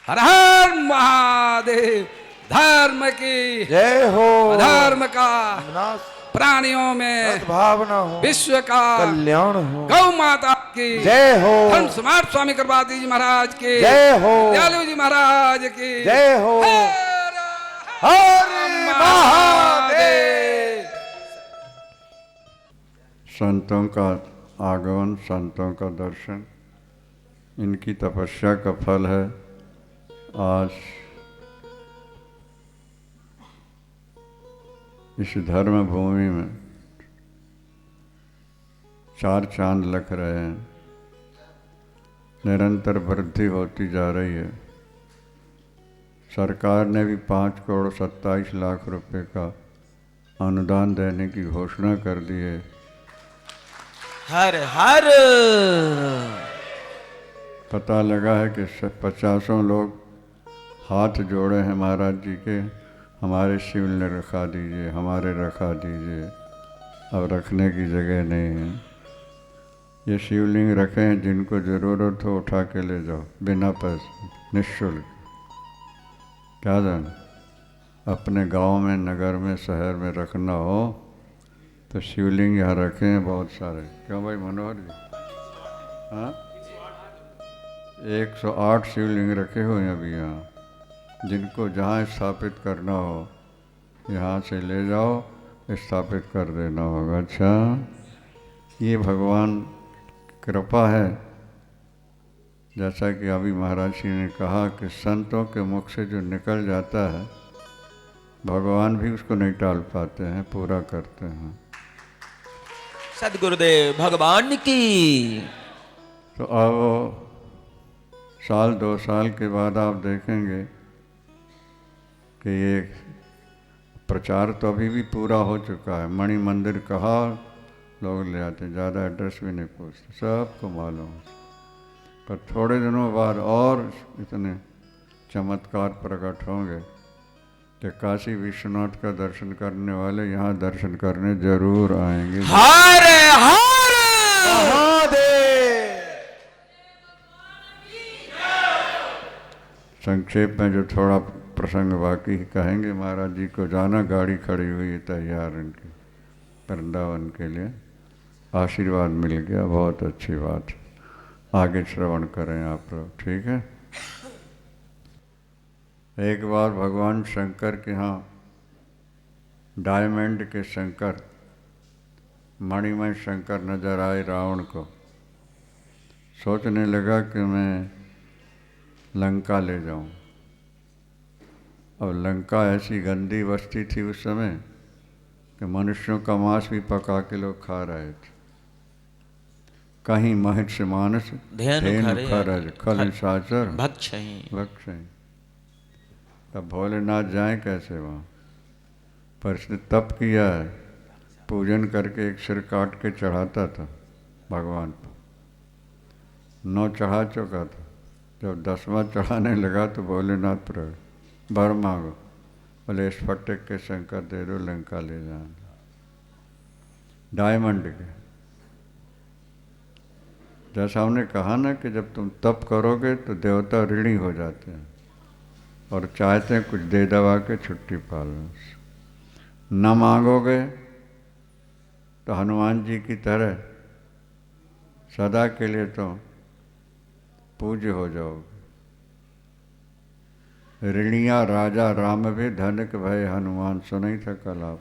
हर हर महादेव। धर्म की जय हो, धर्म का प्राणियों में भावना हो, विश्व का कल्याण हो। गौ माता की जय हो, धर्म समाज स्वामी कृपाती जी महाराज की जय हो, दयालु जी महाराज की जय हो। हर महादेव। संतों का आगमन, संतों का दर्शन, इनकी तपस्या का फल है। आज इस धर्म भूमि में 4 चांद लग रहे हैं, निरंतर वृद्धि होती जा रही है। सरकार ने भी 5 करोड़ 27 लाख रुपए का अनुदान देने की घोषणा कर दी है। हर हर। पता लगा है कि 50 लोग हाथ जोड़े हैं महाराज जी के, हमारे शिवलिंग रखा दीजिए, हमारे रखा दीजिए। अब रखने की जगह नहीं है। ये शिवलिंग रखे हैं, जिनको ज़रूरत हो उठा के ले जाओ, बिना पैसे, निःशुल्क। क्या जान, अपने गांव में, नगर में, शहर में रखना हो तो शिवलिंग यहाँ रखे हैं बहुत सारे। क्यों भाई मनोहर जी? हाँ, 108 शिवलिंग रखे हुए हैं अभी यहाँ। जिनको जहाँ स्थापित करना हो यहाँ से ले जाओ, स्थापित कर देना होगा। अच्छा, ये भगवान कृपा है। जैसा कि अभी महाराज जी ने कहा कि संतों के मुख से जो निकल जाता है, भगवान भी उसको नहीं टाल पाते हैं, पूरा करते हैं। सदगुरुदेव भगवान की। तो अब साल 2 साल के बाद आप देखेंगे कि ये प्रचार तो अभी भी पूरा हो चुका है। मणि मंदिर कहा लोग ले आते, ज़्यादा एड्रेस भी नहीं पूछते, सबको मालूम है। पर थोड़े दिनों बाद और इतने चमत्कार प्रकट होंगे कि काशी विश्वनाथ का दर्शन करने वाले यहाँ दर्शन करने जरूर आएंगे। हर हर महादेव। संक्षेप में जो थोड़ा प्रसंग बाकी कहेंगे, महाराज जी को जाना, गाड़ी खड़ी हुई है तैयार इनकी वृंदावन के लिए, आशीर्वाद मिल गया, बहुत अच्छी बात। आगे श्रवण करें आप लोग, ठीक है। एक बार भगवान शंकर के यहाँ डायमंड के शंकर, मणिमय शंकर नजर आए रावण को। सोचने लगा कि मैं लंका ले जाऊं। अब लंका ऐसी गंदी बस्ती थी उस समय कि मनुष्यों का मांस भी पका के लोग खा रहे थे। कहीं महिष मानस धेनु खरज खल साचर भक्षय। तब भोलेनाथ जाएं कैसे वहाँ? पर इसने तप किया है, पूजन करके एक सिर काट के चढ़ाता था भगवान पर। 9 चढ़ा चुका था, जब 10वां चढ़ाने लगा तो भोलेनाथ प्रकट, वर मांगो। बोले स्फटिक के शंकर दे दो, लंका ले जाना। डायमंड के, जैसा हमने कहा ना कि जब तुम तप करोगे तो देवता ऋणी हो जाते हैं और चाहते हैं कुछ दे दवा के छुट्टी पा लो। न मांगोगे तो हनुमान जी की तरह सदा के लिए तो पूज्य हो जाओगे। ऋणिया राजा राम भी धनक भय हनुमान, सुनाई था कल आप।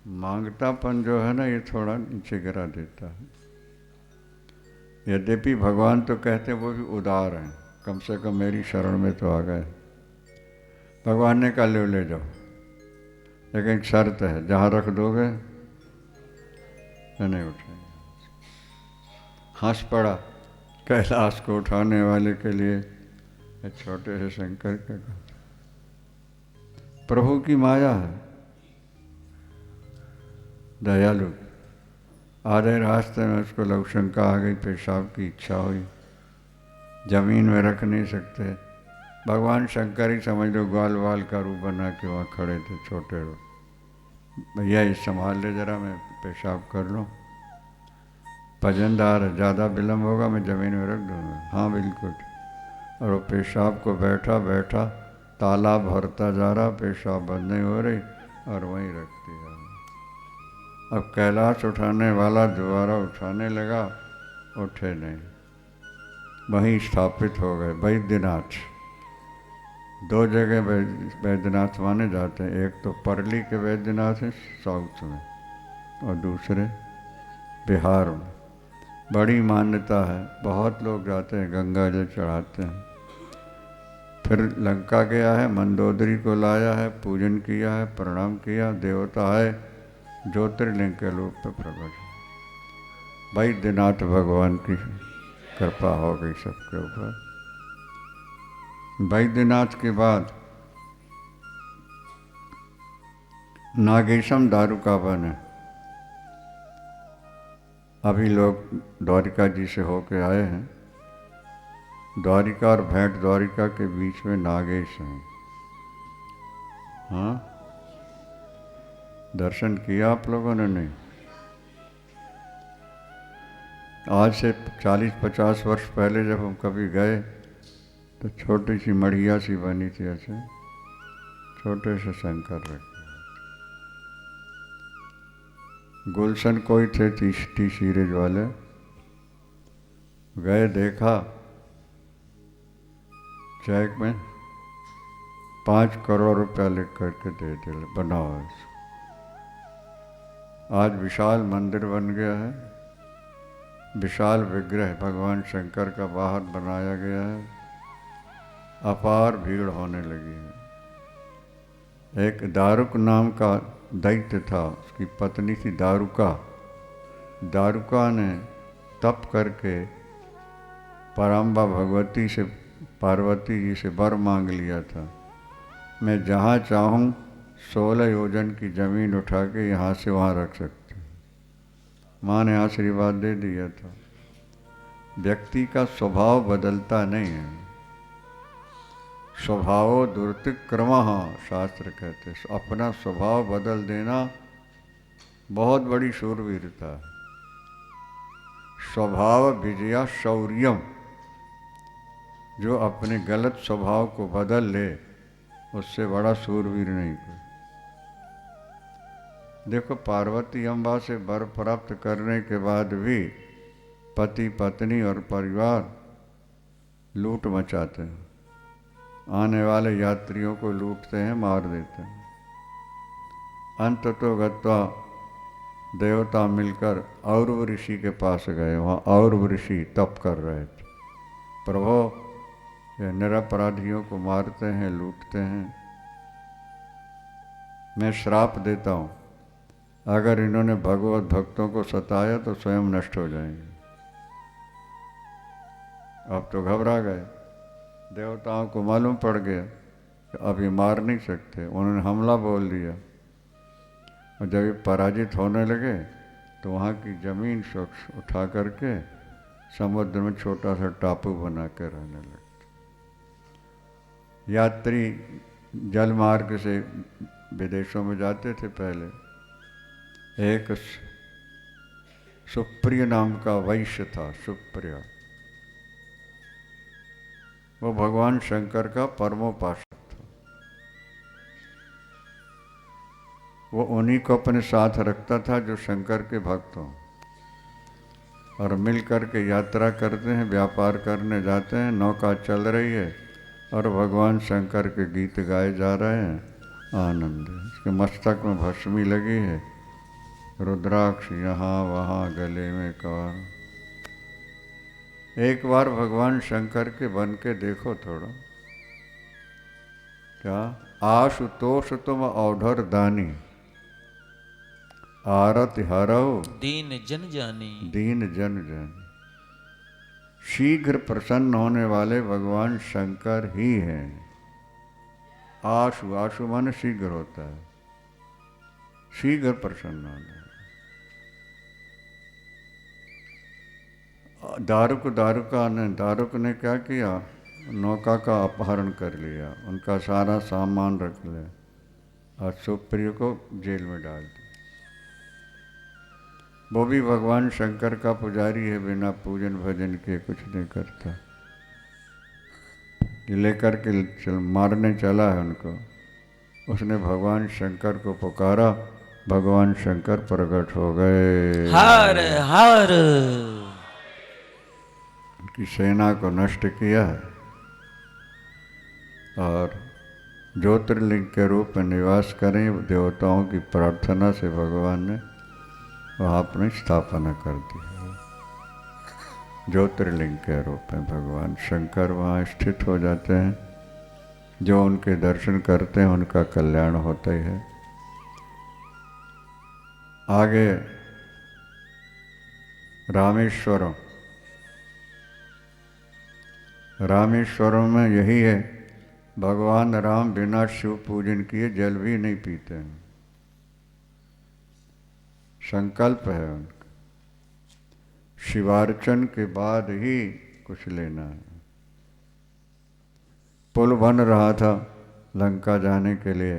मांगतापन जो है ना, ये थोड़ा नीचे गिरा देता है। यद्यपि भगवान तो कहते हैं वो भी उदार हैं, कम से कम मेरी शरण में तो आ गए। भगवान ने कहा ले जाओ, लेकिन एक शर्त है, जहाँ रख दोगे तो नहीं उठाएंगे। हंस पड़ा कैलाश को उठाने वाले के लिए एक छोटे से शंकर का। प्रभु की माया है, दयालु। आधे रास्ते में उसको लघु शंका आ गई, पेशाब की इच्छा हुई, जमीन में रख नहीं सकते। भगवान शंकर ही समझ लो ग्वाल वाल का रूप बना के वहाँ खड़े थे, छोटे रो। भैया ये संभाल ले जरा, मैं पेशाब कर लूँ, भजनदार है, ज़्यादा विलम्ब होगा मैं ज़मीन में रख दूँगा। हाँ बिल्कुल। और वो पेशाब को बैठा बैठा तालाब भरता जा रहा, पेशाब बंद नहीं हो रही और वहीं रख दिया। अब कैलाश उठाने वाला दोबारा उठाने लगा, उठे नहीं, वहीं स्थापित हो गए। वैद्यनाथ, 2 जगह वैद्यनाथ माने जाते हैं, एक तो परली के वैद्यनाथ है साउथ में और दूसरे बिहार में। बड़ी मान्यता है, बहुत लोग जाते हैं, गंगा जल चढ़ाते हैं। फिर लंका गया है, मंदोदरी को लाया है, पूजन किया है, प्रणाम किया, देवता है, ज्योतिर्लिंग के रूप में प्रकट। वैद्यनाथ भगवान की कृपा हो गई सबके ऊपर। वैद्यनाथ के बाद नागेशम दारुका बने। अभी लोग द्वारिका जी से होके आए हैं। द्वारिका और भेंट द्वारिका के बीच में नागेश हैं। हाँ, दर्शन किया आप लोगों ने? नहीं। आज से 40-50 वर्ष पहले जब हम कभी गए तो छोटी सी मढ़िया सी बनी थी, ऐसे छोटे से शंकर रखे। गुलशन कोई थे टी सीरीज वाले, गए देखा, चेक में 5 करोड़ रुपया लिख करके दे दिया, बनाओ। आज विशाल मंदिर बन गया है, विशाल विग्रह भगवान शंकर का बाहर बनाया गया है, अपार भीड़ होने लगी है। एक दारुक नाम का दैत्य था, उसकी पत्नी थी दारुका। दारुका ने तप करके पराम्बा भगवती से, पार्वती जी से वर मांग लिया था। मैं जहाँ चाहूँ 16 योजन की ज़मीन उठा के यहाँ से वहाँ रख सकते हैं। माँ ने आशीर्वाद दे दिया था। व्यक्ति का स्वभाव बदलता नहीं है। स्वभाव दुर्तिक्रमः शास्त्र कहते हैं। अपना स्वभाव बदल देना बहुत बड़ी शूरवीरता है। स्वभाव विजया शौर्यम। जो अपने गलत स्वभाव को बदल ले उससे बड़ा शूरवीर नहीं कोई। देखो, पार्वती अम्बा से वर प्राप्त करने के बाद भी पति पत्नी और परिवार लूट मचाते हैं। आने वाले यात्रियों को लूटते हैं, मार देते हैं। अंततो गत्वा देवता मिलकर औरव ऋषि के पास गए। वहाँ औरव ऋषि तप कर रहे थे। प्रभो, ये निरपराधियों को मारते हैं, लूटते हैं। मैं श्राप देता हूँ, अगर इन्होंने भगवत भक्तों को सताया तो स्वयं नष्ट हो जाएंगे। अब तो घबरा गए। देवताओं को मालूम पड़ गया कि अब ये मार नहीं सकते। उन्होंने हमला बोल दिया और जब ये पराजित होने लगे तो वहाँ की ज़मीन उठा करके समुद्र में छोटा सा टापू बना कर रहने लगे। यात्री जल मार्ग से विदेशों में जाते थे। पहले एक सुप्रिय नाम का वैश्य था। सुप्रिय, वो भगवान शंकर का परमोपासक था। वो उन्हीं को अपने साथ रखता था जो शंकर के भक्त हों, और मिल कर के यात्रा करते हैं, व्यापार करने जाते हैं। नौका चल रही है और भगवान शंकर के गीत गाए जा रहे हैं। आनंद है। इसके मस्तक में भस्मी लगी है, रुद्राक्ष यहाँ वहाँ गले में कवार। एक बार भगवान शंकर के बन के देखो थोड़ा। क्या आशुतोष तुम औढर दानी, आरत हरऊ दीन जन जानी। दीन जन जानी। शीघ्र प्रसन्न होने वाले भगवान शंकर ही हैं। आशु, आशु माने शीघ्र होता है, शीघ्र प्रसन्न होना। दारुक ने क्या किया? नौका का अपहरण कर लिया, उनका सारा सामान रख लिया और सुप्रिय को जेल में डाल दिया। वो भी भगवान शंकर का पुजारी है, बिना पूजन भजन के कुछ नहीं करता। लेकर के मारने चला है उनको। उसने भगवान शंकर को पुकारा, भगवान शंकर प्रकट हो गए। हर हर उनकी सेना को नष्ट किया है और ज्योतिर्लिंग के रूप में निवास करें। देवताओं की प्रार्थना से भगवान ने वहाँ अपनी स्थापना कर दी है। ज्योतिर्लिंग के रूप में भगवान शंकर वहाँ स्थित हो जाते हैं। जो उनके दर्शन करते हैं उनका कल्याण होता ही है। आगे रामेश्वरम, रामेश्वरम में यही है, भगवान राम बिना शिव पूजन किए जल भी नहीं पीते हैं। संकल्प है उनका, शिवार्चन के बाद ही कुछ लेना है। पुल बन रहा था लंका जाने के लिए,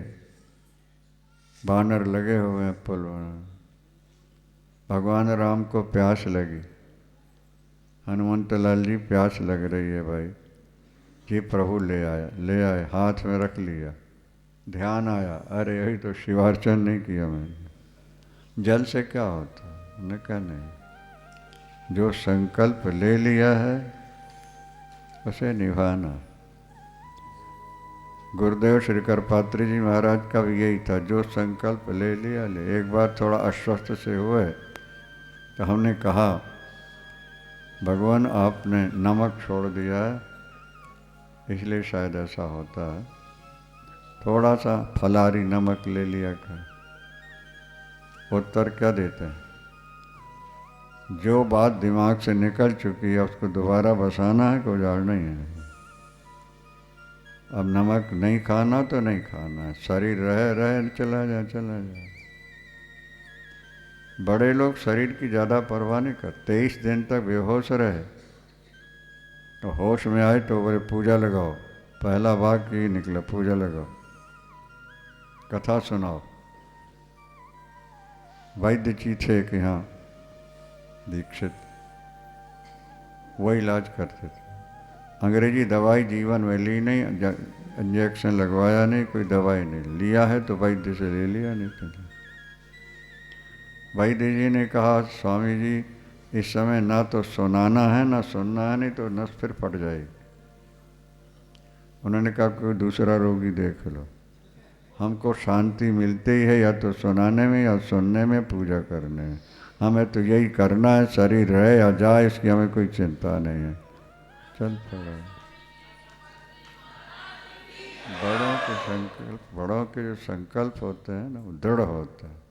बानर लगे हुए हैं पुल बना। भगवान राम को प्यास लगी। हनुमंत लाल जी प्यास लग रही है भाई जी, प्रभु ले आए, हाथ में रख लिया। ध्यान आया, अरे यही तो शिवार्चन नहीं किया मैंने, जल से क्या होता? मैंने कहा नहीं, जो संकल्प ले लिया है उसे निभाना। गुरुदेव श्री करपात्री जी महाराज का भी यही था, जो संकल्प ले लिया ले। एक बार थोड़ा अस्वस्थ से हुए तो हमने कहा, भगवान आपने नमक छोड़ दिया है इसलिए शायद ऐसा होता है, थोड़ा सा फलारी नमक ले लिया कर। उत्तर क्या देते हैं? जो बात दिमाग से निकल चुकी है उसको दोबारा बसाना है कि उजाड़ना ही है। अब नमक नहीं खाना तो नहीं खाना, शरीर रहे चला जा। बड़े लोग शरीर की ज़्यादा परवाह नहीं करते। 23 दिन तक बेहोश रहे तो होश में आए तो बोले पूजा लगाओ। पहला वाक्य ही निकला, पूजा लगाओ, कथा सुनाओ। वैद्य जी थे कि हाँ दीक्षित, वो इलाज करते थे। अंग्रेजी दवाई जीवन में ली नहीं, इंजेक्शन लगवाया नहीं, कोई दवाई नहीं लिया है तो वैद्य से ले लिया, नहीं तो नहीं। वैद्य जी ने कहा स्वामी जी इस समय ना तो सुनाना है ना सुनना है, नहीं तो नस फिर फट जाएगी। उन्होंने कहा कोई दूसरा रोगी देख लो, हमको शांति मिलती ही है या तो सुनाने में या सुनने में, पूजा करने में। हमें तो यही करना है, शरीर रहे या जाए इसकी हमें कोई चिंता नहीं है। चल पड़ा। बड़ों के जो संकल्प होते हैं ना वो दृढ़ होता है।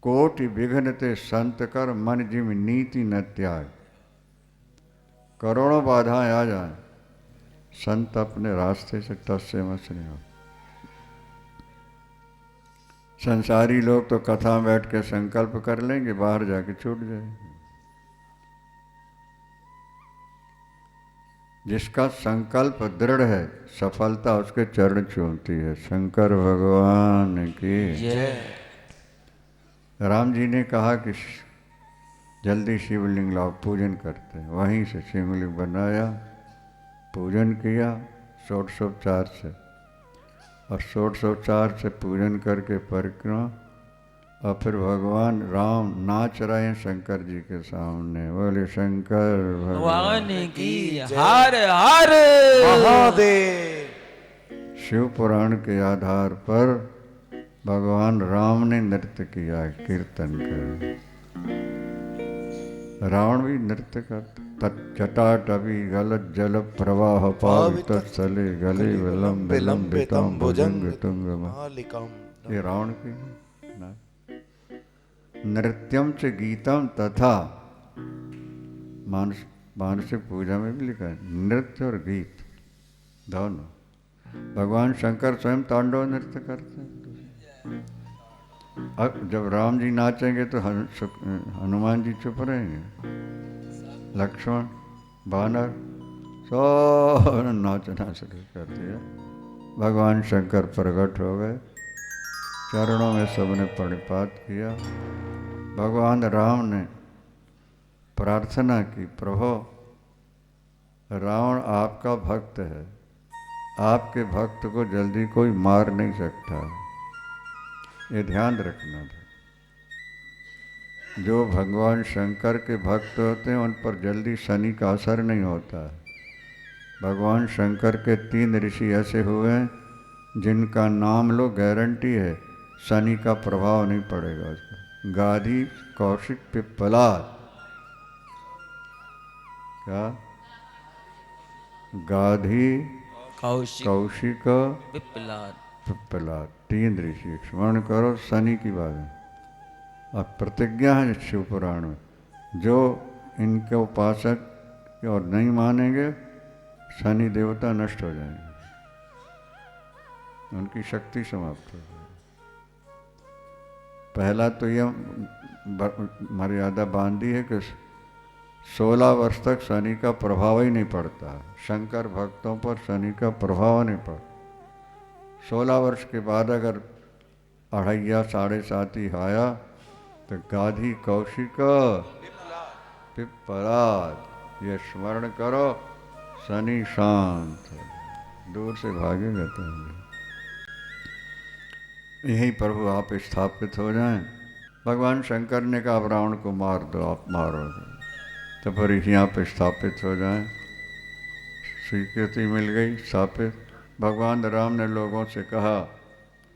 कोटि विघ्न ते संत कर, मन जिम नीति न त्याग। करोड़ों बाधाएं आ जाएं, संत अपने रास्ते से टस से मस नहीं हो। संसारी लोग तो कथा में बैठ के संकल्प कर लेंगे, बाहर जाके छूट जाएंगे। जिसका संकल्प दृढ़ है सफलता उसके चरण चूमती है। शंकर भगवान की जय। राम जी ने कहा कि जल्दी शिवलिंग लाओ, पूजन करते हैं। वहीं से शिवलिंग बनाया, पूजन किया षोडशोपचार से, और षोडशोपचार से पूजन करके परिक्रमा, और फिर भगवान राम नाच रहे हैं शंकर जी के सामने। बोले शंकर भगवान की हर हर महादेव। शिव पुराण के आधार पर भगवान राम ने नृत्य किया, कीर्तन कर। रावण भी नृत्य करता। जटाटवी गलत जल प्रवाह पावित स्थले गले विलंब विलंबितम भुजंग तुंग मालिकम। ये रावण की ना। नृत्यम च गीतम तथा, मानसिक पूजा में भी लिखा है नृत्य और गीत दोनों। भगवान शंकर स्वयं तांडव नृत्य करते हैं। अब जब राम जी नाचेंगे तो हनुमान जी चुप रहेंगे, लक्ष्मण वानर सब नाचना शुरू कर दिया। भगवान शंकर प्रकट हो गए, चरणों में सबने प्रणिपात किया। भगवान राम ने प्रार्थना की, प्रभु रावण आपका भक्त है, आपके भक्त को जल्दी कोई मार नहीं सकता, ये ध्यान रखना था। जो भगवान शंकर के भक्त होते हैं उन पर जल्दी शनि का असर नहीं होता है। भगवान शंकर के 3 ऋषि ऐसे हुए हैं जिनका नाम लो, गारंटी है शनि का प्रभाव नहीं पड़ेगा उस पर। गाधी, कौशिक, पिप्पलाद। क्या? गाधी, कौशिक, पिप्पलाद 3 ऋषि। स्मरण करो, शनि की बात है। अब प्रतिज्ञा है शिव पुराण में, जो इनके उपासक और नहीं मानेंगे शनि देवता नष्ट हो जाएंगे, उनकी शक्ति समाप्त हो जाएगी। पहला तो यह मर्यादा बांधी है कि 16 वर्ष तक शनि का प्रभाव ही नहीं पड़ता। शंकर भक्तों पर शनि का प्रभाव नहीं पड़ता। 16 वर्ष के बाद अगर अढ़ैया 7.5 आया तो गाधी, कौशिक, पिप्पलाद, ये स्मरण करो, शनि शांत दूर से भागेगा। तो यही प्रभु आप स्थापित हो जाएं। भगवान शंकर ने कहा अब रावण को मार दो, आप मारोगे तो फिर यहाँ पे स्थापित हो जाएं। स्वीकृति मिल गई, स्थापित। भगवान राम ने लोगों से कहा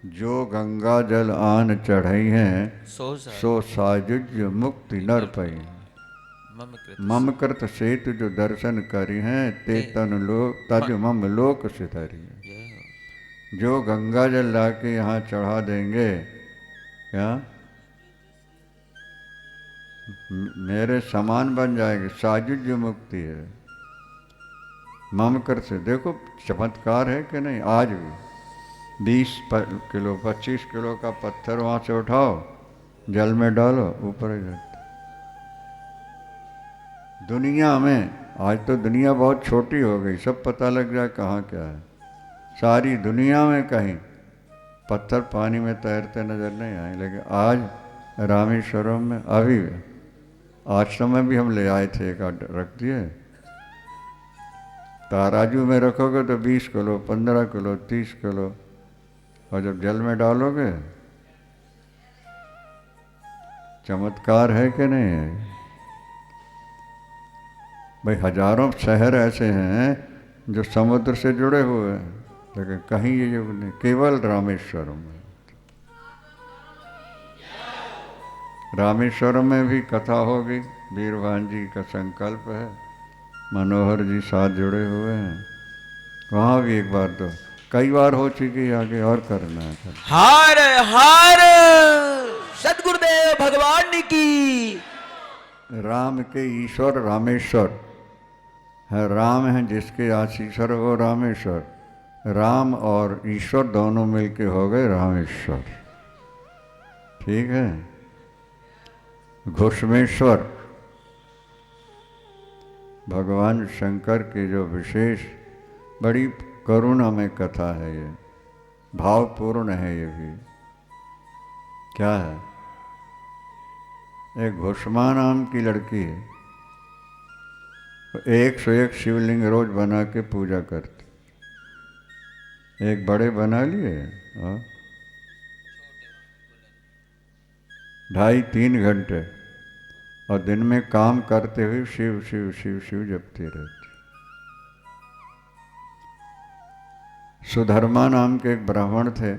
जो गंगा जल आन चढ़ई हैं सो साजुज मुक्ति नर पई। मम कृत सेतु जो दर्शन करी हैं ते तन लोक तज मम लोक सिधरी। जो गंगा जल लाके यहाँ चढ़ा देंगे, क्या मेरे समान बन जाएंगे। साजुज मुक्ति है। ममकर से। देखो चमत्कार है कि नहीं। आज भी 20 किलो 25 किलो का पत्थर वहाँ से उठाओ, जल में डालो, ऊपर ही जाता। दुनिया में आज तो दुनिया बहुत छोटी हो गई, सब पता लग जाए कहाँ क्या है। सारी दुनिया में कहीं पत्थर पानी में तैरते नजर नहीं आए, लेकिन आज रामेश्वरम में अभी आश्रम में भी हम ले आए थे, एक रख दिए। तराजू में रखोगे तो 20 किलो 15 किलो 30 किलो, और जब जल में डालोगे, चमत्कार है कि नहीं है भाई। हजारों शहर ऐसे हैं जो समुद्र से जुड़े हुए हैं, लेकिन कहीं ये युग नहीं, केवल रामेश्वरम में। रामेश्वरम में भी कथा होगी, वीरभान जी का संकल्प है, मनोहर जी साथ जुड़े हुए हैं। वहाँ भी एक बार तो कई बार हो चुकी, आगे और करना है। हार हार सदगुरुदेव भगवान की। राम के ईश्वर रामेश्वर है, राम है जिसके आशीश्वर वो रामेश्वर। राम और ईश्वर दोनों मिलके हो गए रामेश्वर, ठीक है। घुष्मेश्वर भगवान शंकर की जो विशेष बड़ी करुणामय कथा है, ये भावपूर्ण है। ये भी क्या है, एक घुष्मा नाम की लड़की है, 101 शिवलिंग रोज बना के पूजा करती। एक बड़े बना लिए, 2.5-3 घंटे, और दिन में काम करते हुए शिव शिव शिव शिव जपती रहती। सुधर्मा नाम के एक ब्राह्मण थे,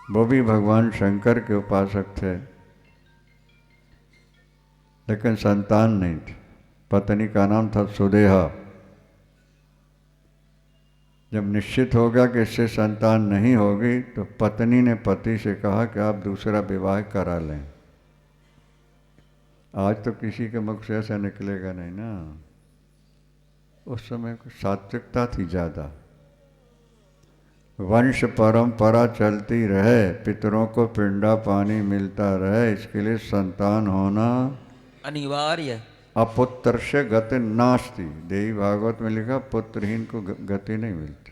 वो भी भगवान शंकर के उपासक थे, लेकिन संतान नहीं थी। पत्नी का नाम था सुदेहा। जब निश्चित हो गया कि इससे संतान नहीं होगी, तो पत्नी ने पति से कहा कि आप दूसरा विवाह करा लें। आज तो किसी के मुख से ऐसा निकलेगा नहीं ना, उस समय को सात्विकता थी ज़्यादा। वंश परंपरा चलती रहे, पितरों को पिंडा पानी मिलता रहे, इसके लिए संतान होना अनिवार्य। अपुत्र से गति नास्ति। देवी भागवत में लिखा, पुत्रहीन को गति नहीं मिलती।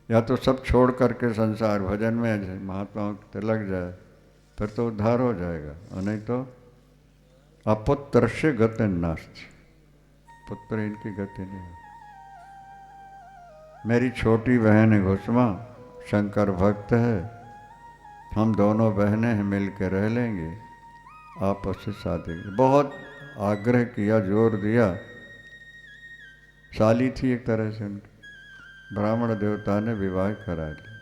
या तो सब छोड़ करके संसार भजन में महात्माओं की लग जाए, फिर तो उद्धार हो जाएगा, और नहीं तो अपुत्र से गति नास्ति, पुत्रहीन की गति नहीं है। मेरी छोटी बहन है घुष्मा, शंकर भक्त है, हम दोनों बहनें हैं, मिल के रह लेंगे, आपस से शादी। बहुत आग्रह किया, जोर दिया, साली थी एक तरह से उनकी, ब्राह्मण देवता ने विवाह करा लिया।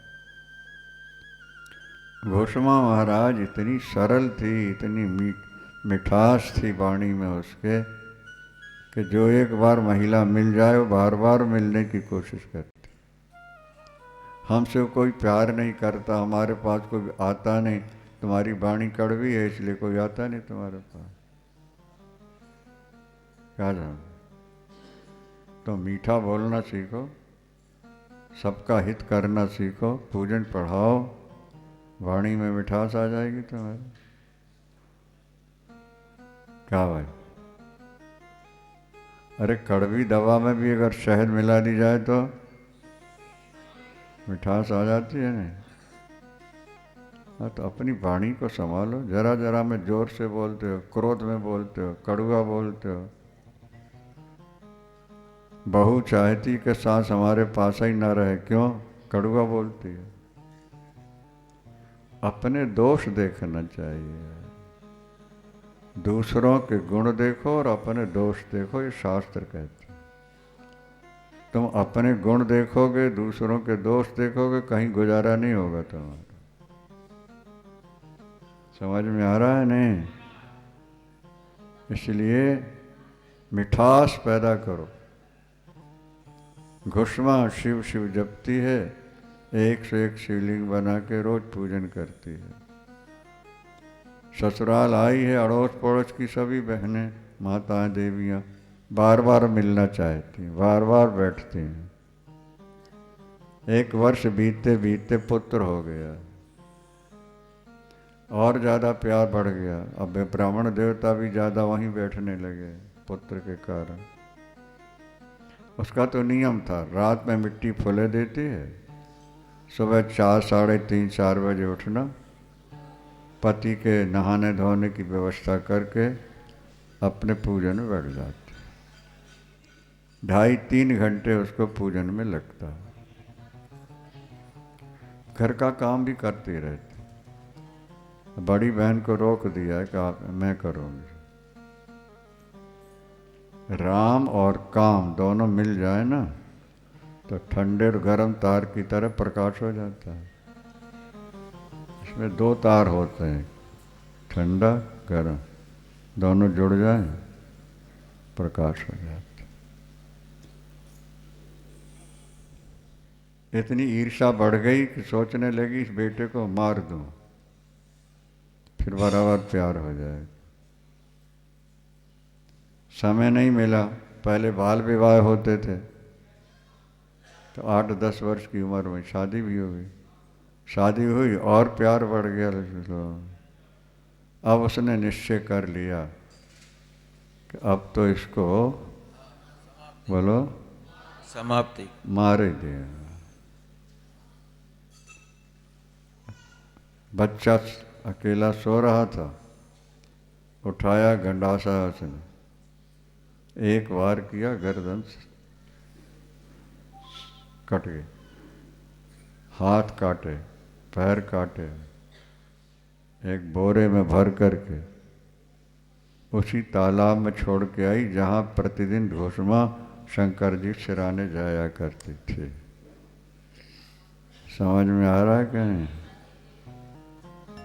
घुष्मा महाराज इतनी सरल थी, इतनी मिठास थी वाणी में उसके, कि जो एक बार महिला मिल जाए वो बार बार मिलने की कोशिश करती। हमसे कोई प्यार नहीं करता, हमारे पास कोई आता नहीं, तुम्हारी वाणी कड़वी है इसलिए कोई आता नहीं तुम्हारे पास। क्या जान, तो मीठा बोलना सीखो, सबका हित करना सीखो, पूजन पढ़ाओ, वाणी में मिठास आ जाएगी तुम्हारी। क्या भाई, अरे कड़वी दवा में भी अगर शहद मिला दी जाए तो मिठास आ जाती है नहीं। हाँ, तो अपनी वाणी को संभालो। जरा जरा में जोर से बोलते हो, क्रोध में बोलते हो, कड़वा बोलते हो। बहू चाहती कि सास हमारे पास ही ना रहे, क्यों? कड़वा बोलती है। अपने दोष देखना चाहिए, दूसरों के गुण देखो और अपने दोष देखो, ये शास्त्र कहते हैं। तुम अपने गुण देखोगे, दूसरों के दोष देखोगे, कहीं गुजारा नहीं होगा तुम्हारा। समझ में आ रहा है नहीं? इसलिए मिठास पैदा करो। घुष्मा शिव शिव जपती है, 101 शिवलिंग बना के रोज पूजन करती है। ससुराल आई है, अड़ोस पड़ोस की सभी बहनें, माताएं, देवियाँ बार बार मिलना चाहती हैं, बार बार बैठती हैं। एक वर्ष बीतते बीतते पुत्र हो गया और ज़्यादा प्यार बढ़ गया। अब ब्राह्मण देवता भी ज़्यादा वहीं बैठने लगे पुत्र के कारण। उसका तो नियम था, रात में मिट्टी फुले देती है, सुबह 4, साढ़े 3, 4 बजे उठना, पति के नहाने धोने की व्यवस्था करके अपने पूजन में बैठ जाते। 2.5-3 घंटे उसको पूजन में लगता। घर का काम भी करती रहती। बड़ी बहन को रोक दिया कि आप, मैं करूँगी। राम और काम दोनों मिल जाए ना तो ठंडे और गर्म तार की तरह प्रकाश हो जाता है। इसमें 2 तार होते हैं, ठंडा गर्म, दोनों जुड़ जाए प्रकाश हो जाता है। इतनी ईर्ष्या बढ़ गई कि सोचने लगी इस बेटे को मार दूं, फिर बराबर प्यार हो जाएगा। समय नहीं मिला। पहले बाल विवाह होते थे तो 8-10 वर्ष की उम्र में शादी भी हो गई। शादी हुई और प्यार बढ़ गया। अब उसने निश्चय कर लिया कि अब तो इसको बोलो समाप्ति, मार ही दिया। बच्चा अकेला सो रहा था, उठाया गंडासा उसने, एक वार किया, गर्दन कट गई, हाथ काटे, पैर काटे, एक बोरे में भर करके उसी तालाब में छोड़ के आई जहाँ प्रतिदिन घोषमा शंकर जी सिराने जाया करती थी। समझ में आ रहा है कि नहीं?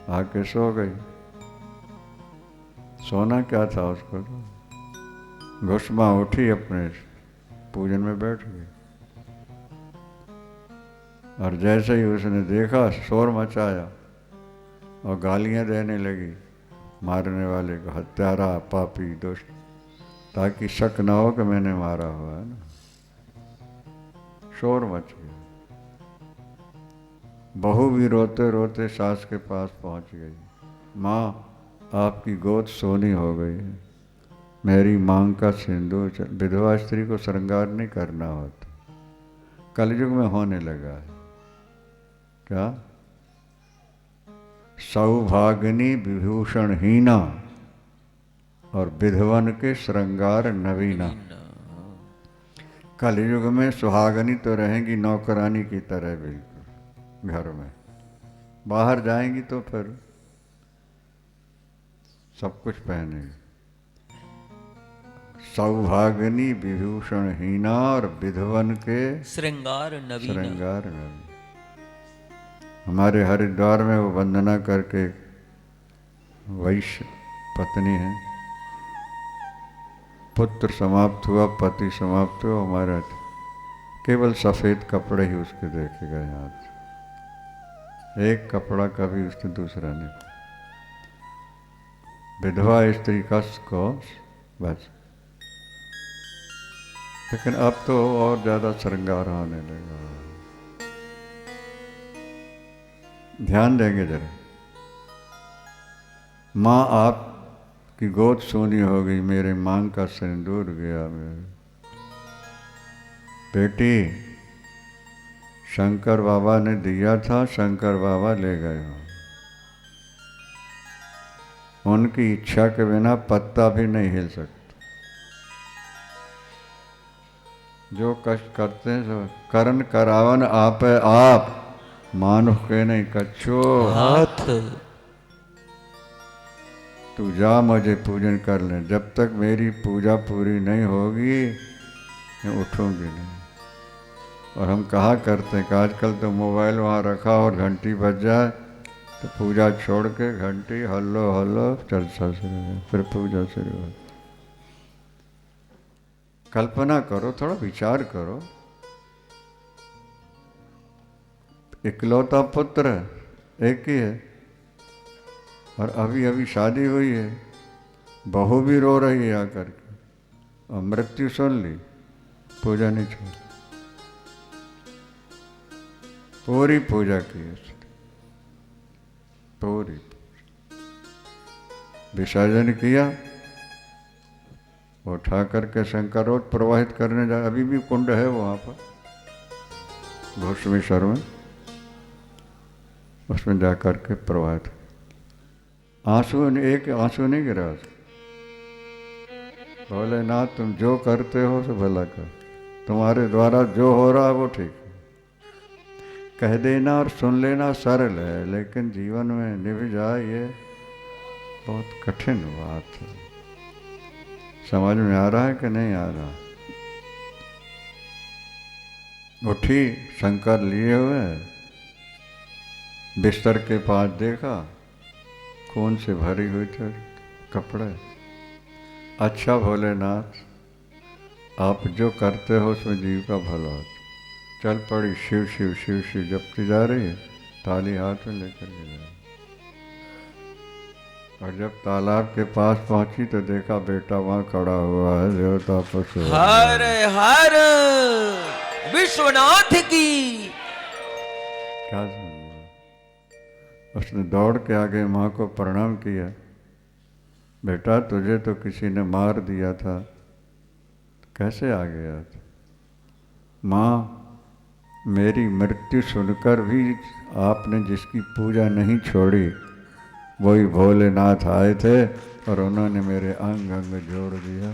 आके सो गई। सोना क्या था उसको तो। घुसमा उठी, अपने पूजन में बैठ गई और जैसे ही उसने देखा शोर मचाया और गालियां देने लगी मारने वाले को, हत्यारा, पापी, दुष्ट, ताकि शक ना हो कि मैंने मारा हुआ है ना। शोर मच गया। बहू भी रोते रोते सास के पास पहुंच गई। माँ, आपकी गोद सोनी हो गई है, मेरी मांग का सिंदूर। विधवा स्त्री को श्रृंगार नहीं करना होता, कलयुग में होने लगा है। क्या? सौभागिनी विभूषण हीना और विधवन के श्रृंगार नवीना। कलयुग में सुहागनी तो रहेंगी नौकरानी की तरह बिल्कुल घर में, बाहर जाएंगी तो फिर सब कुछ पहनेगी। सौभागिनी विभूषण हीना और विधवन के श्रृंगार नवीना। श्रृंगार नवीना। हमारे हरिद्वार में वो वंदना करके वैश्य पत्नी है, पुत्र समाप्त हुआ, पति समाप्त हुआ, हमारा केवल सफ़ेद कपड़े ही उसके देखे गए हाथ, एक कपड़ा कभी उसने दूसरा नहीं। विधवा स्त्री कष्ट को बस। लेकिन अब तो और ज़्यादा श्रृंगार होने लगा। ध्यान देंगे जरा। माँ, आपकी गोद सोनी हो गई, मेरे मांग का सिंदूर गया। मेरे बेटी, शंकर बाबा ने दिया था, शंकर बाबा ले गए हो। उनकी इच्छा के बिना पत्ता भी नहीं हिल सकता। जो कष्ट करते हैं सो करण करावन आप आप, मानुष के नहीं कच्छो हाथ। तू जा, मुझे पूजन कर ले। जब तक मेरी पूजा पूरी नहीं होगी मैं उठूंगी नहीं। और हम कहा करते हैं कि आजकल तो मोबाइल वहाँ रखा और घंटी बज जाए तो पूजा छोड़ के घंटी हल्लो हल्लो चर्चा शुरू है, फिर पूजा शुरू हो। कल्पना करो, थोड़ा विचार करो। इकलौता पुत्र है, एक ही है, और अभी अभी शादी हुई है, बहू भी रो रही है आकर के, और मृत्यु सुन ली, पूजा नहीं छोड़ी, पूरी पूजा की उसने, पूरी विसर्जन किया, उठा करके शंकर रोज प्रवाहित करने जा, अभी भी कुंड है वहाँ पर घोषमेश्वर में, उसमें जा करके प्रवाहित, आंसू एक आंसू नहीं गिरा। भोलेनाथ तुम जो करते हो सो भला कर, तुम्हारे द्वारा जो हो रहा है वो ठीक है। कह देना और सुन लेना सरल है, लेकिन जीवन में निभ जाए ये बहुत कठिन बात है। समझ में आ रहा है कि नहीं आ रहा? उठी, शंकर लिए हुए, बिस्तर के पास देखा, खून से भरी हुई थे कपड़े। अच्छा भोलेनाथ, आप जो करते हो उसमें जीव का भला हो। चल पड़ी, शिव शिव शिव शिव जपती जा रही है, थाली हाथ में लेकर के जा रही। और जब तालाब के पास पहुंची तो देखा बेटा वहां खड़ा हुआ है, देवता पशु। हर हर विश्वनाथ की। क्या समझ? उसने दौड़ के आगे माँ को प्रणाम किया। बेटा तुझे तो किसी ने मार दिया था, कैसे आ गया था? माँ, मेरी मृत्यु सुनकर भी आपने जिसकी पूजा नहीं छोड़ी, वही भोलेनाथ आए थे और उन्होंने मेरे अंग अंग जोड़ दिया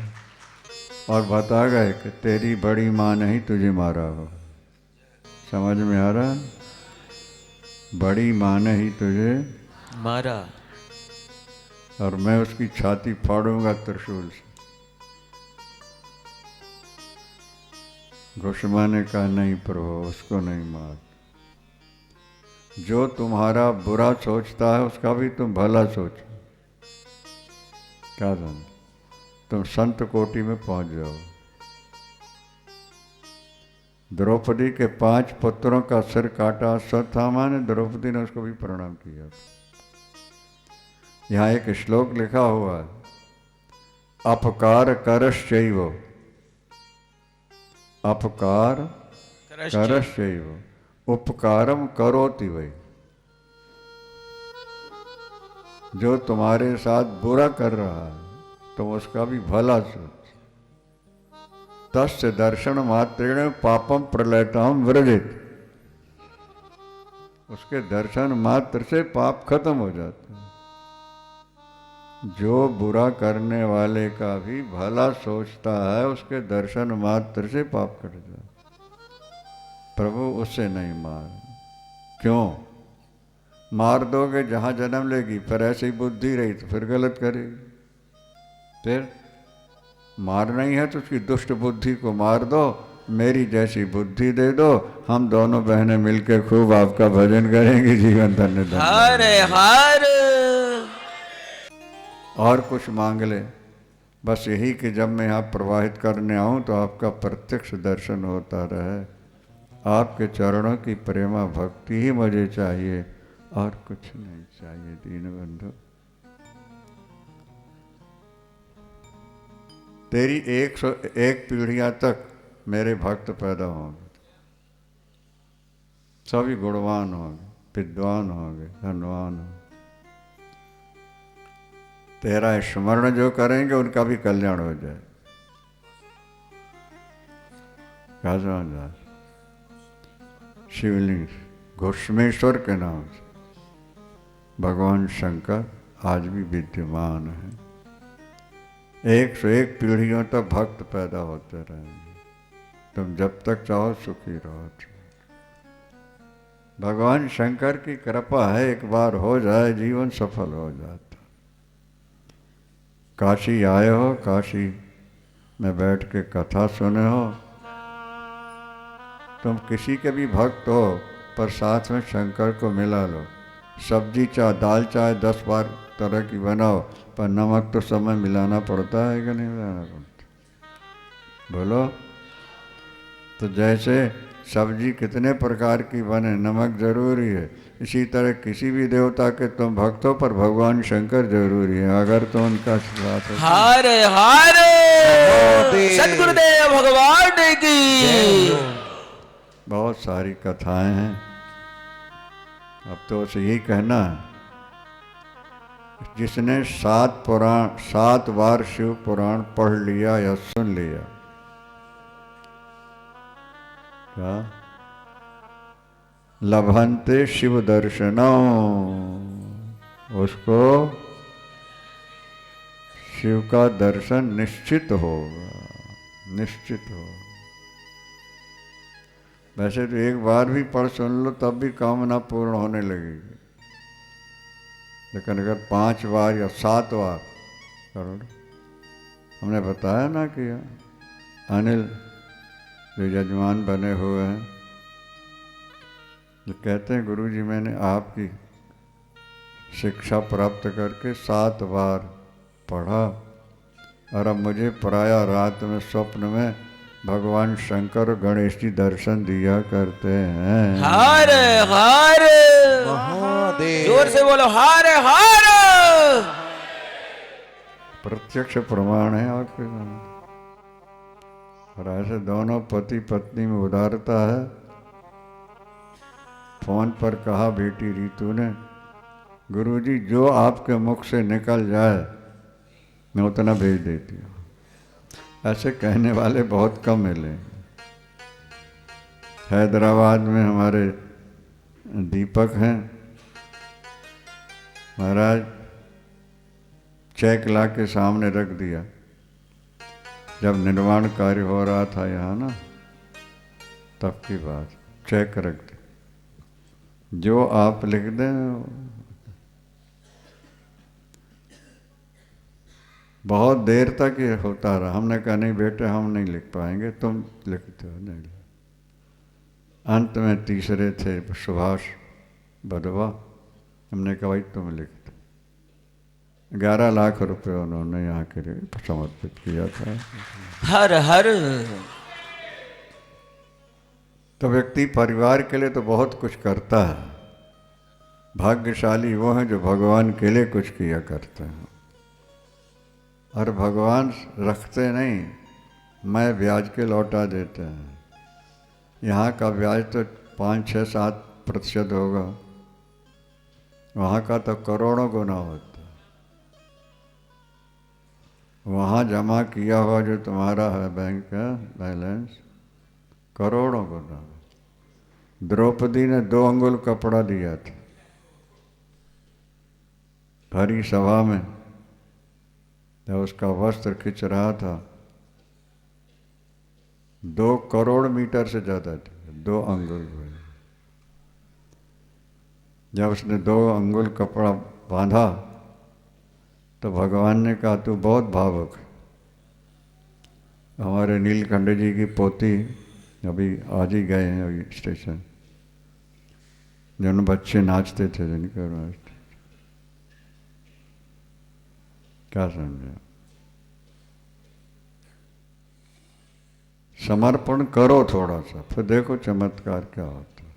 और बता गए कि तेरी बड़ी माँ ने ही तुझे मारा हो। समझ में आ रहा? बड़ी माँ ने ही तुझे मारा और मैं उसकी छाती फाड़ूंगा त्रिशूल से। घुष्मा ने कहा नहीं प्रभु, उसको नहीं मार। जो तुम्हारा बुरा सोचता है उसका भी तुम भला सोचो। क्या जान, तुम संत कोटि में पहुंच जाओ। द्रौपदी के 5 पुत्रों का सिर काटा अश्वत्थामा ने, द्रौपदी ने उसको भी प्रणाम किया। यहाँ एक श्लोक लिखा हुआ है, अपकार करश्चैव, अपकार करश्चैव उपकारम करोति वै। जो तुम्हारे साथ बुरा कर रहा है तुम उसका भी भला सोच। तस्य दर्शन मात्रेण पापम प्रलयताम व्रजेत। उसके दर्शन मात्र से पाप खत्म हो जाता है। जो बुरा करने वाले का भी भला सोचता है उसके दर्शन मात्र से पाप कट जाता है। प्रभु उसे नहीं मार। क्यों? मार दोगे जहाँ जन्म लेगी, फिर ऐसी ही बुद्धि रही तो फिर गलत करेगी। फिर मारना ही है तो उसकी दुष्ट बुद्धि को मार दो, मेरी जैसी बुद्धि दे दो, हम दोनों बहनें मिलकर खूब आपका भजन करेंगे, जीवन धन्य धन्य। हर हर और कुछ मांग ले, बस यही कि जब मैं यहाँ प्रवाहित करने आऊँ तो आपका प्रत्यक्ष दर्शन होता रहे। आपके चरणों की प्रेमा भक्ति ही मुझे चाहिए और कुछ नहीं चाहिए। दीनबंधु, तेरी 101 पीढ़ियां तक मेरे भक्त पैदा होंगे, सभी गुणवान होंगे, विद्वान होंगे, धनवान होंगे। तेरा स्मरण जो करेंगे उनका भी कल्याण हो जाए। क्या समझा? शिवलिंग घोषमेश्वर के नाम से भगवान शंकर आज भी विद्यमान है। 101 पीढ़ियों तक भक्त पैदा होते रहेंगे। तुम जब तक चाहो सुखी रहो। भगवान शंकर की कृपा है, एक बार हो जाए जीवन सफल हो जाता। काशी आए हो, काशी में बैठ के कथा सुने हो, तुम किसी के भी भक्त हो पर साथ में शंकर को मिला लो। सब्जी चाहे दाल चाहे 10 बार तरह की बनाओ, पर नमक तो समय मिलाना पड़ता है कि नहीं मिलाना पड़ता? बोलो। तो जैसे सब्जी कितने प्रकार की बने, नमक जरूरी है, इसी तरह किसी भी देवता के तुम भक्त हो पर भगवान शंकर जरूरी है। अगर तो उनका साथ हो हर हर मोदी। सतगुरुदेव भगवान की। बहुत सारी कथाएं हैं। अब तो उसे यही कहना है, जिसने 7 बार शिव पुराण पढ़ लिया या सुन लिया, क्या लभंते शिव दर्शनों, उसको शिव का दर्शन निश्चित होगा, निश्चित होगा। वैसे तो एक बार भी पढ़ सुन लो तब भी कामना पूर्ण होने लगेगी, लेकिन अगर 5 बार या 7 बार करो, हमने बताया ना कि अनिल जो यजमान बने हुए हैं, जो कहते हैं गुरुजी मैंने आपकी शिक्षा प्राप्त करके 7 बार पढ़ा और अब मुझे प्रायः रात में स्वप्न में भगवान शंकर और गणेश जी दर्शन दिया करते हैं। हर हर महादेव। जोर से बोलो हर हर। प्रत्यक्ष प्रमाण है आपके सामने। और ऐसे दोनों पति पत्नी में उदारता है। फोन पर कहा बेटी रीतू ने, गुरुजी जो आपके मुख से निकल जाए मैं उतना भेज देती हूँ। ऐसे कहने वाले बहुत कम मिले। हैदराबाद में हमारे दीपक हैं, महाराज चेक ला के सामने रख दिया। जब निर्माण कार्य हो रहा था यहाँ ना, तब की बात, चेक रख दी, जो आप लिख दें। बहुत देर तक ये होता रहा। हमने कहा नहीं बेटे हम नहीं लिख पाएंगे, तुम लिखते हो। नहीं, अंत में तीसरे थे सुभाष बधवा, हमने कहा भाई तुम लिख दो। 11 लाख रुपए उन्होंने यहाँ के लिए समर्पित किया था। हर हर। तो व्यक्ति परिवार के लिए तो बहुत कुछ करता है। भाग्यशाली वो हैं जो भगवान के लिए कुछ किया करते हैं। और भगवान रखते नहीं, मैं ब्याज के लौटा देते हैं। यहाँ का ब्याज तो 5, 6, 7% होगा, वहाँ का तो करोड़ों गुना होता। वहाँ जमा किया हुआ जो तुम्हारा है बैंक का बैलेंस, करोड़ों गुना। द्रौपदी ने 2 अंगुल कपड़ा दिया था, भरी सभा में जब उसका वस्त्र खिंच रहा था, 2 करोड़ मीटर से ज्यादा थे, 2 अंगुल। जब उसने 2 अंगुल कपड़ा बांधा तो भगवान ने कहा तू बहुत भावुक है। हमारे नीलकंठ जी की पोती अभी आज ही गए हैं अभी स्टेशन, जिन बच्चे नाचते थे जिनके नाचते, क्या समझे? समर्पण करो थोड़ा सा, फिर देखो चमत्कार क्या होता है।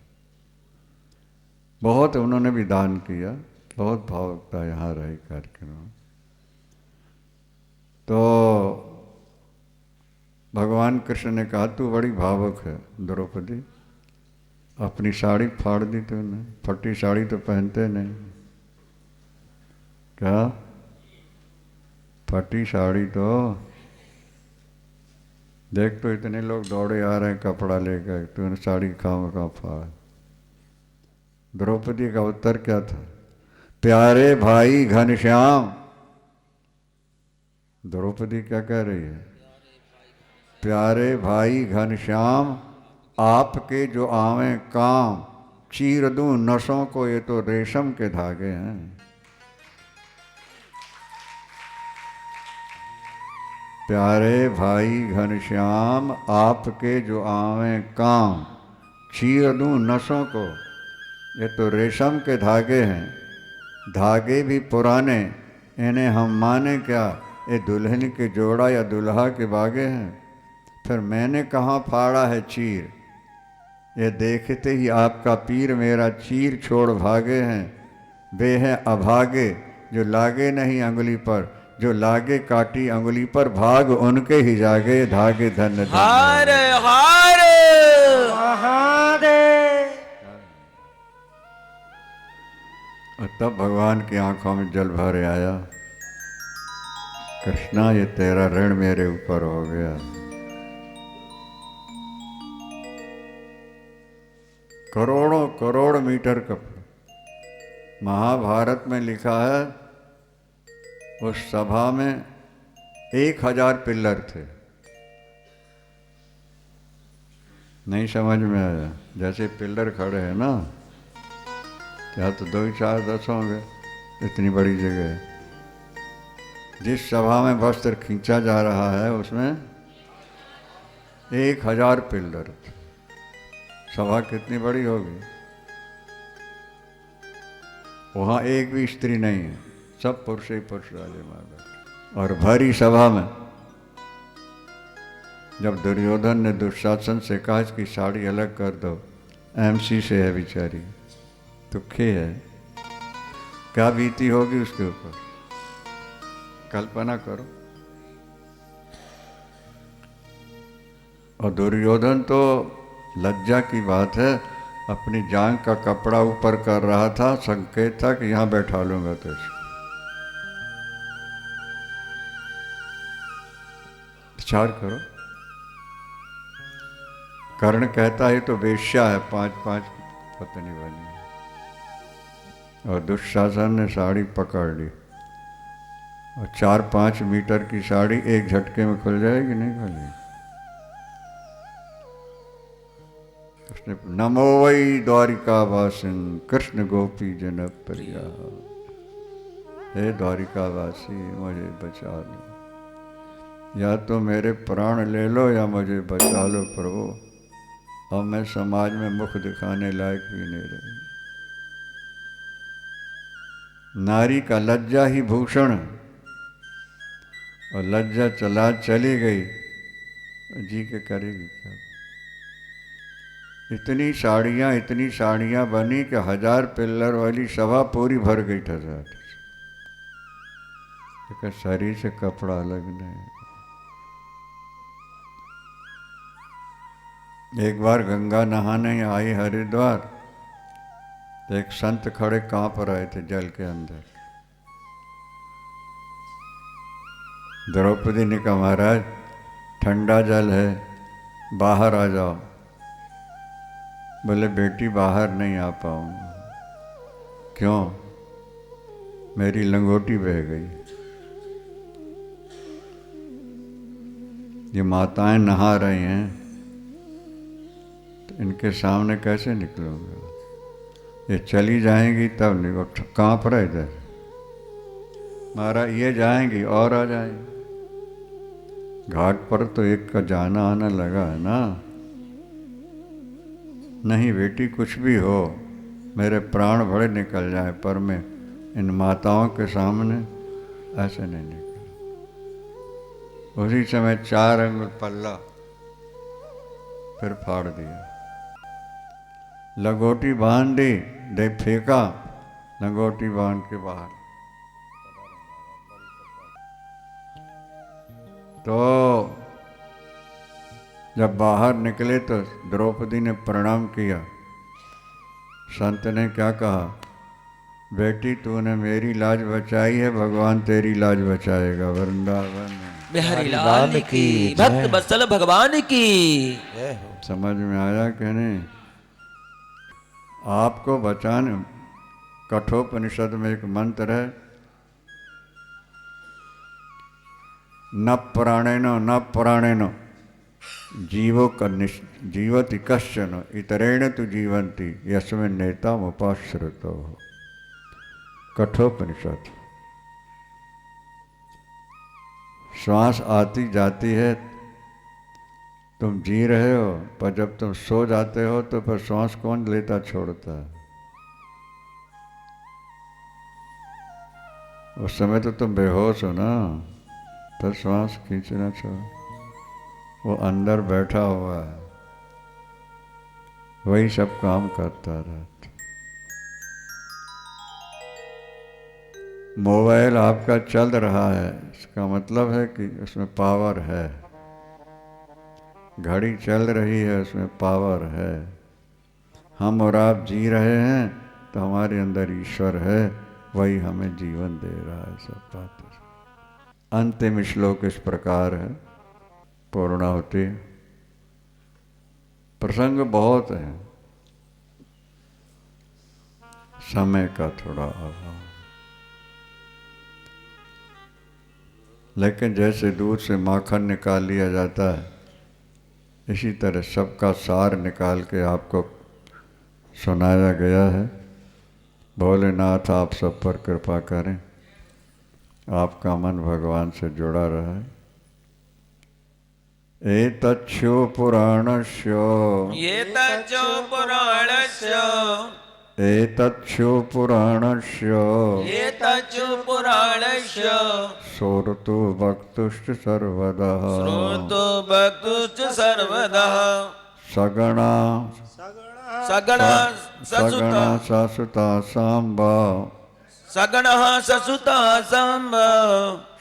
बहुत उन्होंने भी दान किया, बहुत भावुकता यहाँ रही कार्यक्रम। तो भगवान कृष्ण ने कहा तू बड़ी भावुक है द्रौपदी, अपनी साड़ी फाड़ दी तूने, फटी साड़ी तो पहनते नहीं। क्या फटी साड़ी? तो देख तो इतने लोग दौड़े आ रहे हैं कपड़ा लेकर, तूने साड़ी कहाँ फाड़? द्रौपदी का उत्तर क्या था? प्यारे भाई घनश्याम। द्रौपदी क्या कह रही है? प्यारे भाई घनश्याम, आपके जो आवे काम, चीर दूं नसों को, ये तो रेशम के धागे हैं। प्यारे भाई घनश्याम, आपके जो आवे काम, चीर दूं नसों को, ये तो रेशम के धागे हैं। धागे भी पुराने, इन्हें हम माने क्या? ये दुल्हन के जोड़ा या दुल्हा के बागे हैं। फिर मैंने कहाँ फाड़ा है चीर? ये देखते ही आपका पीर मेरा चीर छोड़ भागे हैं। वे हैं अभागे जो लागे नहीं अंगुली पर, जो लागे काटी अंगुली पर, भाग उनके ही जागे धागे धन धन। हर हर महादेव। और तब भगवान की आंखों में जल भरे आया, कृष्णा ये तेरा ऋण मेरे ऊपर हो गया। करोड़ों करोड़ मीटर कपड़ा, महाभारत में लिखा है उस सभा में 1000 पिल्लर थे। नहीं समझ में आया? जैसे पिल्लर खड़े हैं ना, क्या तो 2 4 10 होंगे, इतनी बड़ी जगह है। जिस सभा में वस्त्र खींचा जा रहा है उसमें 1000 पिल्लर थे। सभा कितनी बड़ी होगी? वहाँ एक भी स्त्री नहीं है, सब पुरुष ही पुरुष राजे महाराज। और भरी सभा में जब दुर्योधन ने दुशासन से कहा कि साड़ी अलग कर दो, एमसी से है बेचारी, दुखी है, क्या बीती होगी उसके ऊपर, कल्पना करो। और दुर्योधन तो लज्जा की बात है, अपनी जांग का कपड़ा ऊपर कर रहा था, संकेत था कि यहां बैठा लूंगा तो इसको। विचार करो, कर्ण कहता है तो वेश्या है, 5 पत्नी वाली, और दुशासन ने साड़ी पकड़ ली। और 4-5 मीटर की साड़ी एक झटके में खुल जाएगी, नहीं खुलेगी। उसने नमो वै द्वारिका वासिन कृष्ण गोपी जन प्रिया, हे द्वारिका वासी मुझे बचा लो, या तो मेरे प्राण ले लो या मुझे बचा लो प्रभु, और मैं समाज में मुख दिखाने लायक भी नहीं रही। नारी का लज्जा ही भूषण, और लज्जा चली गई, जी के करेगी क्या? इतनी साड़ियाँ बनी कि 1000 पिल्लर वाली सभा पूरी भर गई ठसाठ। शरीर से कपड़ा अलग नहीं। एक बार गंगा नहाने आई हरिद्वार, तो एक संत खड़े कांप रहे थे जल के अंदर। द्रौपदी ने कहा महाराज ठंडा जल है, बाहर आ जाओ। बोले बेटी बाहर नहीं आ पाऊंगा। क्यों? मेरी लंगोटी बह गई। ये माताएं नहा रही हैं तो इनके सामने कैसे निकलूंगा? ये चली जाएंगी तब नहीं, वो कांप रहे इधर। महाराज ये जाएंगी और आ जाएंगी। घाट पर तो एक का जाना आना लगा है ना। नहीं बेटी कुछ भी हो, मेरे प्राण बड़े निकल जाए, पर मैं इन माताओं के सामने ऐसे नहीं निकल। उसी समय 4 अंगुल पल्ला फिर फाड़ दिया, लंगोटी बांध दी, दे फेंका, लंगोटी बांध के बाहर। तो जब बाहर निकले तो द्रौपदी ने प्रणाम किया। संत ने क्या कहा? बेटी तूने मेरी लाज बचाई है, भगवान तेरी लाज बचाएगा। वृंदावन बिहारी लाल की, भक्त बत्सल भगवान की। समझ में आया कि नहीं? आपको बचाने, कठोपनिषद में एक मंत्र है, न प्राणेनो जीवो जीवति कश्चन इतरेण तु जीवंती यस्मिन् नेता उपाश्रितो। कठोपनिषद। श्वास आती जाती है, तुम जी रहे हो, पर जब तुम सो जाते हो तो फिर श्वास कौन लेता छोड़ता है? उस समय तो तुम बेहोश हो ना, तो श्वास खींचना छोड़। वो अंदर बैठा हुआ है। वही सब काम करता रहता। मोबाइल आपका चल रहा है, इसका मतलब है कि उसमें पावर है। घड़ी चल रही है, उसमें पावर है। हम और आप जी रहे हैं तो हमारे अंदर ईश्वर है, वही हमें जीवन दे रहा है। सब बात है। अंतिम श्लोक इस प्रकार है, पूर्णाहुति। प्रसंग बहुत है, समय का थोड़ा अभाव, लेकिन जैसे दूध से माखन निकाल लिया जाता है, इसी तरह सबका सार निकाल के आपको सुनाया गया है। भोलेनाथ आप सब पर कृपा करें, आपका मन भगवान से जुड़ा रहे। एतच्छो पुराणस्य, एतच्चो पुराणस्य, एतच्छो पुराणस्य, एतच्चो पुराणस्य, श्रोतो वक्तुश्च सर्वदा, श्रोतो वक्तुश्च सर्वदा, सगणा सगणः सगणा ससुता, सासुता सांबा, सगणः ससुता संभ,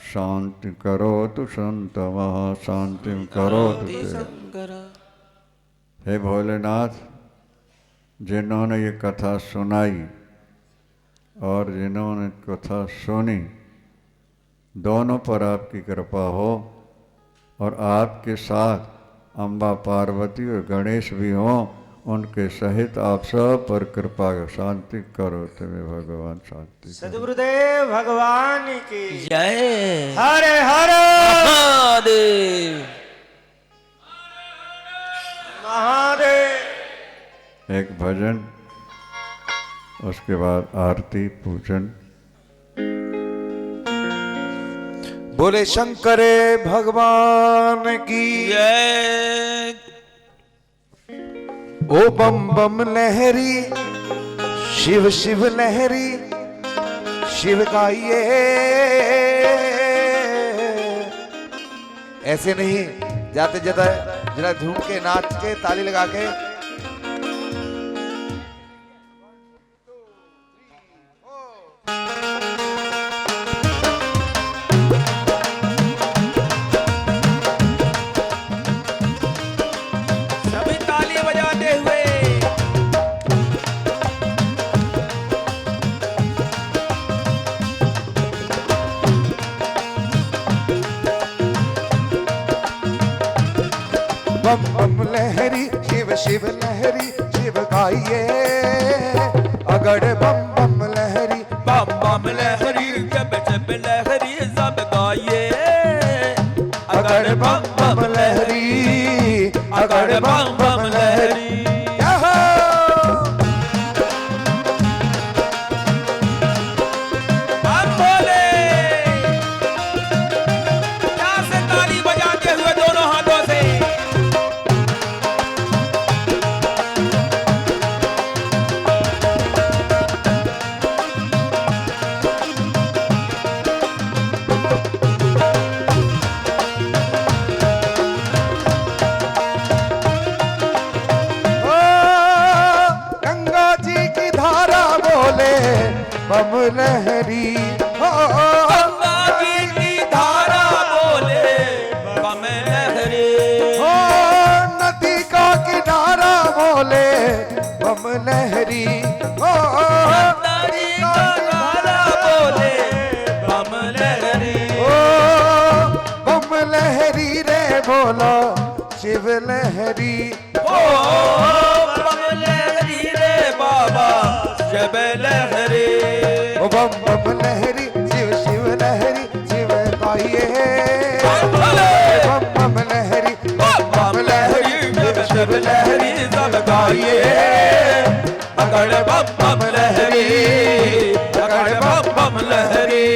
शांति करोतु संतमः, शांति करोतु ते। शंकर। हे भोलेनाथ, जिन्होंने ये कथा सुनाई और जिन्होंने कथा सुनी, दोनों पर आपकी कृपा हो, और आपके साथ अम्बा पार्वती और गणेश भी हों, उनके सहित आप सब पर कृपा शांति करो। तुम्हें भगवान शांति। सद्गुरुदेव भगवान की जय। हरे हरे महादेव। महादेव। एक भजन, उसके बाद आरती पूजन। बोले शंकर भगवान की जय। ओ बम बम लहरी, शिव शिव लहरी, शिव गाइए। ऐसे नहीं, जाते जाते जरा झूम के, नाच के, ताली लगा के। सभी ताली बजाते हुए। बम बम लहरी, शिव शिव लहरी, शिव गाइए। अगड़ बम बम लहरी, बम बम लहरी, जब जब लहरी सब गाइए। अगड़ बम बम लहरी, अगड़ बम बम लहरी। यहो! बम भोले। प्यार से ताली बजाते हुए दोनों हाथों से। ओ, गंगा जी की धारा बोले बम लहरी। ओ, गंगा जी की धारा बोले बम लहरी। ओ, नदी का किनारा बोले बम लहरी। ओ, नदी का किनारा बोले बम लहरी। ओ, बम लहरी रे बोलो शिव लहरी। ओ बम लहरी रे बाबा जब लहरी। ओ बम बम लहरी, शिव शिव लहरी, शिव गाइए। बम बम लहरी, बम बम लहरी, शिव शिव लहरी, सब गाइए। अगड़ बम बम लहरी, अगड़ बम बम लहरी।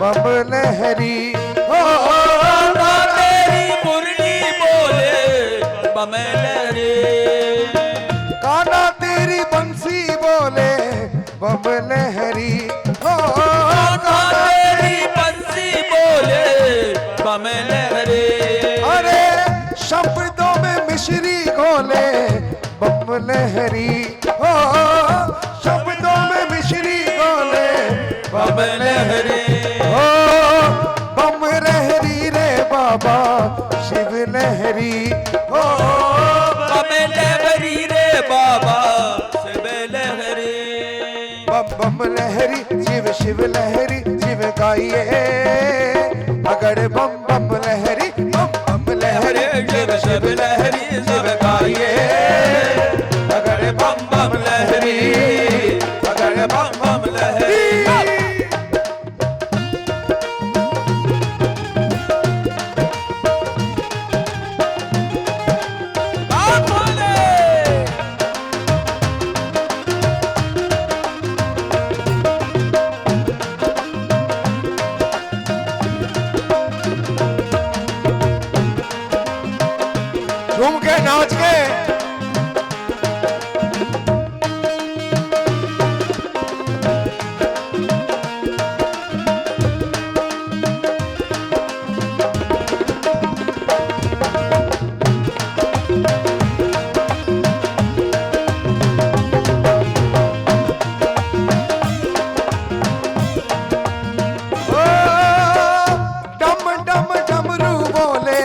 बम लहरी हो ना तेरी मुरली बोले बम लहरी, काना तेरी बंसी बोले बम लहरी हो ना तेरी बंसी बोले बम लहरी, अरे शब्दों में मिश्री घोले बम लहरी हो शब्दों में मिश्री घोले बम लहरी, हो बम लहरी रे बाबा शिव लहरी हो बम लहरी रे बाबा शिव लहरी, बम बम लहरी शिव शिव लहरी शिव गाइए अगर बम बम लहरी बम बम लहरी शिव शिव लहरी सब गाइए, अगर बम बम लहरी, अगर बम बम लहरी। बाप बोले झूम के नाच के ओ, डम डम डमरू बोले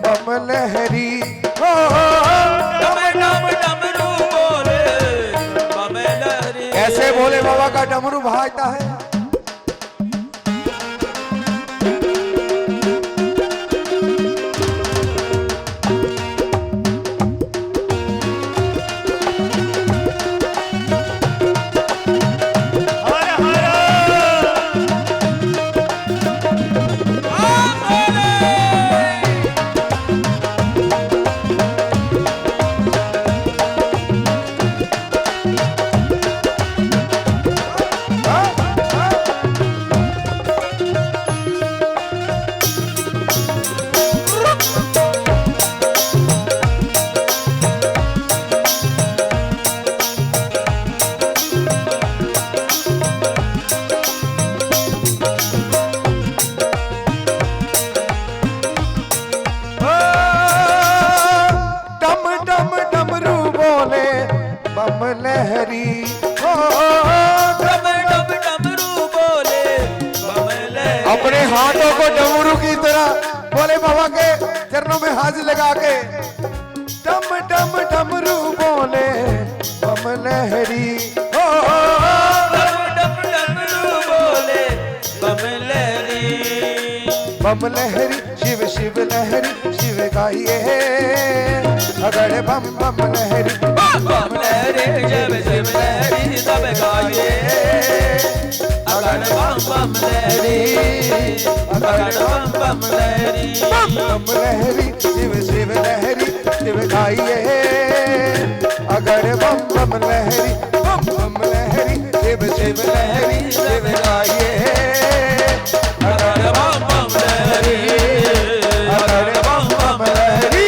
बम लहरी हो डम डम डमरू बोले बम लहरी, कैसे बोले बाबा का डमरू भाजता है ओ, डम डम डमरू बोले बम लहरी हो डम डम डमरू बोले बम लहरी, अपने हाथों को डमरू की तरह बोले बाबा के चरणों में हाथ लगा के डम डम डमरू बोले बम लहरी हो डम डम डमरू बोले बम लहरी, बम लहरी शिव शिव लहरी शिव गाइए अगर बम बम लहरी बम लहरी शिव शिव लहरी सब गाइए, अगर बम बम लहरी, अगर बम बम लहरी, बम लहरी शिव शिव लहरी शिव गाइए अगर बम बम लहरी बम बम लहरी शिव शिव लहरी शिव गाइए अगर बम बम लहरी, अगर बम बम लहरी।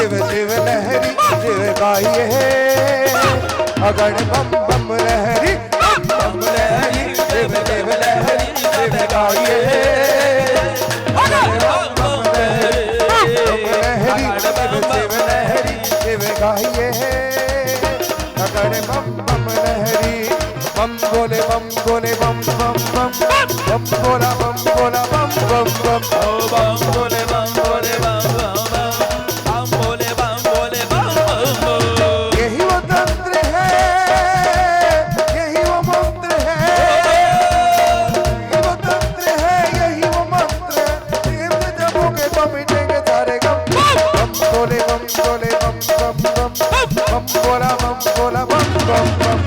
शिव शिव लहरी शिव गाइए अगन बम बम लहरी बम लहरी शिव शिव लहरी शिव गाइए बम बम लहरी शिव शिव लहरी शिव गाइए अगन बम बम लहरी बम बोले बम बोले बम बम बम बम बोला बम बोला बम बम बम ओ बम बोले बम बोले बम बम बम बोले बम बोले बम बम। यही वो तंत्र है यही वो मंत्र है यही वो तंत्र है यही वो मंत्र है तीन जबोगे तो मिटेंगे सारे गम बम बोले बम बोले बम बम बम बम बोला बम बोला बम बम बम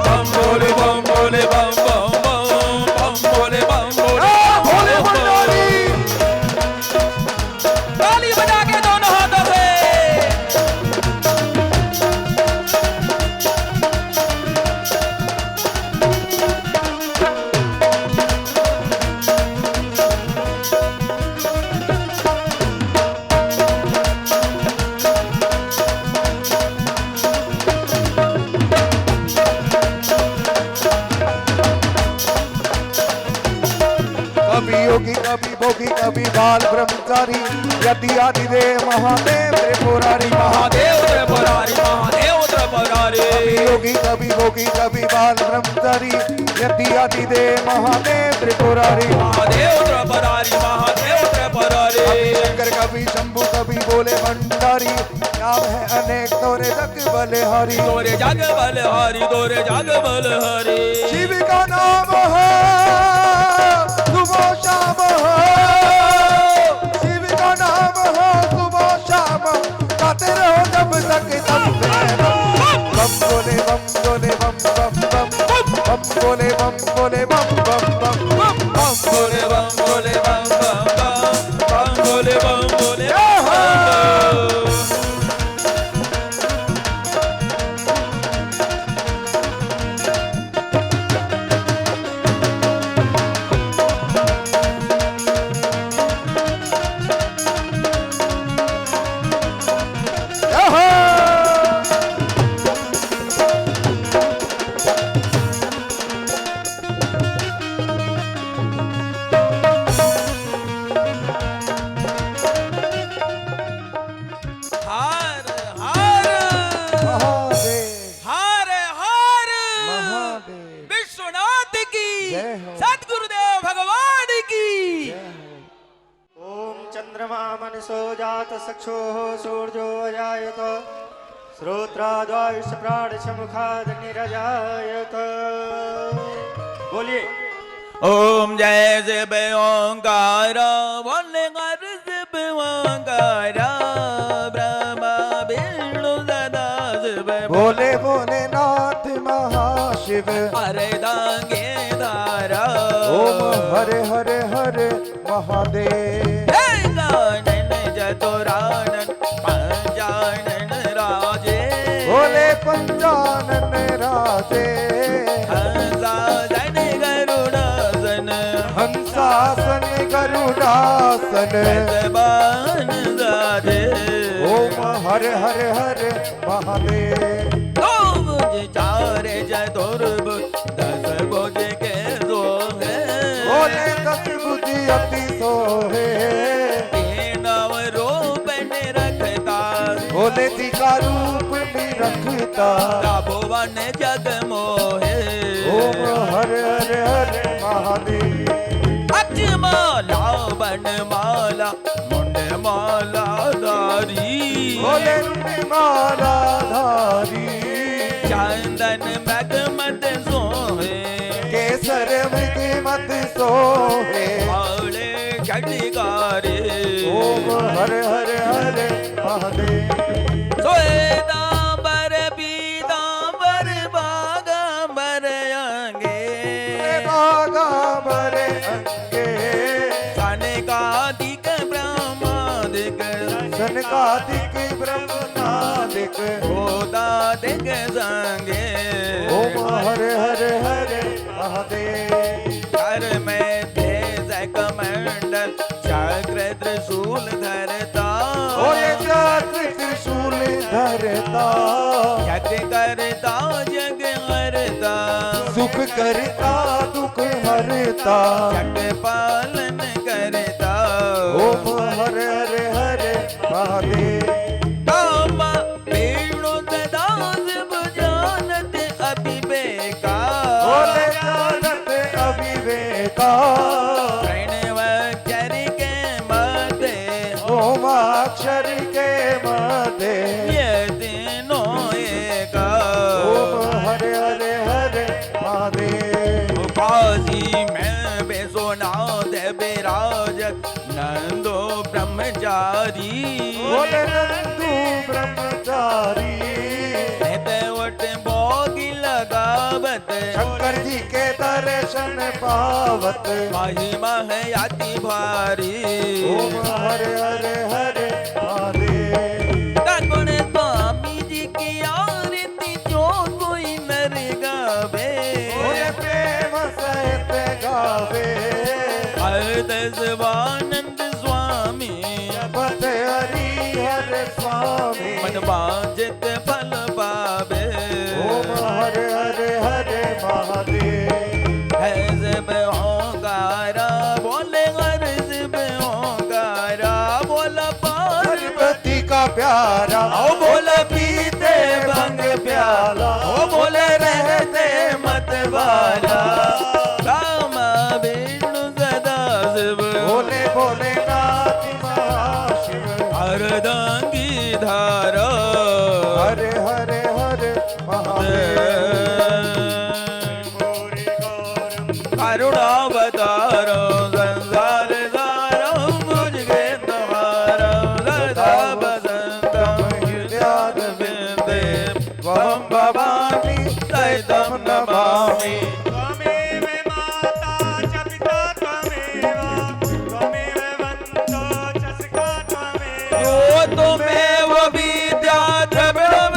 बम बोले बम बोले बम बम बम बोले बम बोले भोले भंडारी ताली बजा के दोनों हाथों से। कभी योगी कभी भोगी कभी बाल ब्रह्मचारी यति आदि देव महादेव त्रिपुरारी महादेव त्रिपुरारी महादेव त्रिपुरारी कभी योगी कभी भोगी कभी बाल ब्रह्मचारी यति आदि देव महादेव त्रिपुरारी महादेव त्रिपुरारी महादेव त्रिपुरारी कभी शंकर कभी शंभु कभी बोले भंडारी नाम है अनेक तोरे जग बलिहारी तोरे जग बलहारी तोरे जग बलहारी शिव का नाम है सुबह शाम है शिव का नाम है सुबह शाम गाते रहो जब तक तब बम बोले बम बोले बम बम बम बम बोले बम बोले बम बम बम बम बोले बम बोले बम बम बम बोले बम बोले बम बम। हार हार महादेव हार हार महादेव विश्वनाथ की जय हो। सद्गुरुदेव भगवान की ओम चंद्रमा मनसो जात चक्षुः सूर्यो अजायत श्रोत्राद्वायुष प्राणशमुखाद निरजायत। बोलिए ओम जय शिव ओंकार बोले कर शिव ओंकार ब्रह्मा विष्णु सदा शिव बोले भोलेनाथ महाशिव हरे दांगे धारा ओम हरे हरे हरे महादेव हे गानन चतुरानन पंचानन राजे बोले पंचानन राजे हंसासन गरुड़ासन हंसासन गरुड़ासन जबान साधे ओम हरे हरे हरे महादेव दो भुज चार चतुर्भुज दस भुज के सोहे बोले दस बुद्धि अति सोहे नव रूप निरखता बोले जी का रूप निरखता भुवन जग मोहे ओम हरे हरे हरे महादेव अच माला बन माला मुंड माला धारी बोले माला धारी चंदन मगमत सोहे केसर मृग मत सोहे बावले झटकारे ओम हरे हरे हरे महादेव सोएदांबर पीतांबर बागांबर अंगे बागांबर अंगे सनकादिक ब्रह्मादिक सनकादिक ब्रह्मनादिक भूतादिक संगे ओम हरे हरे हरे महादेव कर में भेज कमंडल चक्र त्रिशूल धरता ओए चक्र त्रिशूल करता दुख हरता जग पालन करता ओम हरे हरे हरे महादेव कामा वेणु दास बुझानत अभिवेका बोले जानत अविवेका प्रणवाक्षर के मध्य ओमाक्षर के मध्य ये तीनों एका ओम हरे हरे हरे महादेव काशी में बेसोनाथ विराज नंदो ब्रह्मचारी बोले नंदू ब्रह्मचारी वट भोगी लगावत शंकर जी के दर्शन पावत महिमा है अति भारी ओम हरे हरे हरे महादेव गुण स्वामी जी की आरती जो कोई नर गावे बोले प्रेम सहित गावे हरदसवानंद स्वामी जपत हरि हरे स्वामी मन बांझित फल पावे ओम हरे हरे हरे महादेव है जब ओंकारा बोले हर जब ओंकारा बोला पार्वती का प्यारा ओ बोले पीते भंग प्याला ओ बोले रहते मत वाला कामा विष्णु सदा शिव बोले भोले नाथ महाशिव अर्धांगी धारा हरे हरे हरे महादेव करुणावतारो संसार सारम मुझे तुम्हारा सदा बसंतम हृदयाद बिंदे वम भवानी सहितम नमामि त्वमेव माता च पिता त्वमेव वन्दो च सखा त्वमेव ओ तुमेव विद्या द्रविणं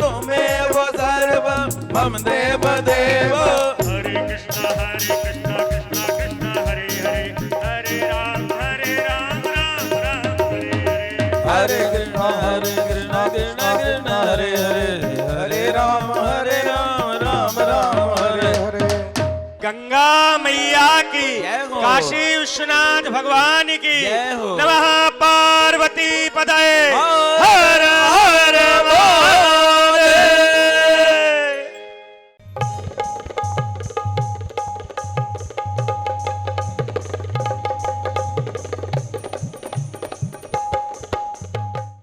तुमेव सर्वं मम देव देव हरे कृष्ण कृष्ण कृष्ण हरे हरे हरे राम राम राम हरे हरे हरे कृष्ण कृष्ण कृष्ण हरे हरे हरे राम राम राम हरे हरे गंगा मैया की जय हो। काशी विश्वनाथ भगवान की जय हो। नमः पार्वती पदये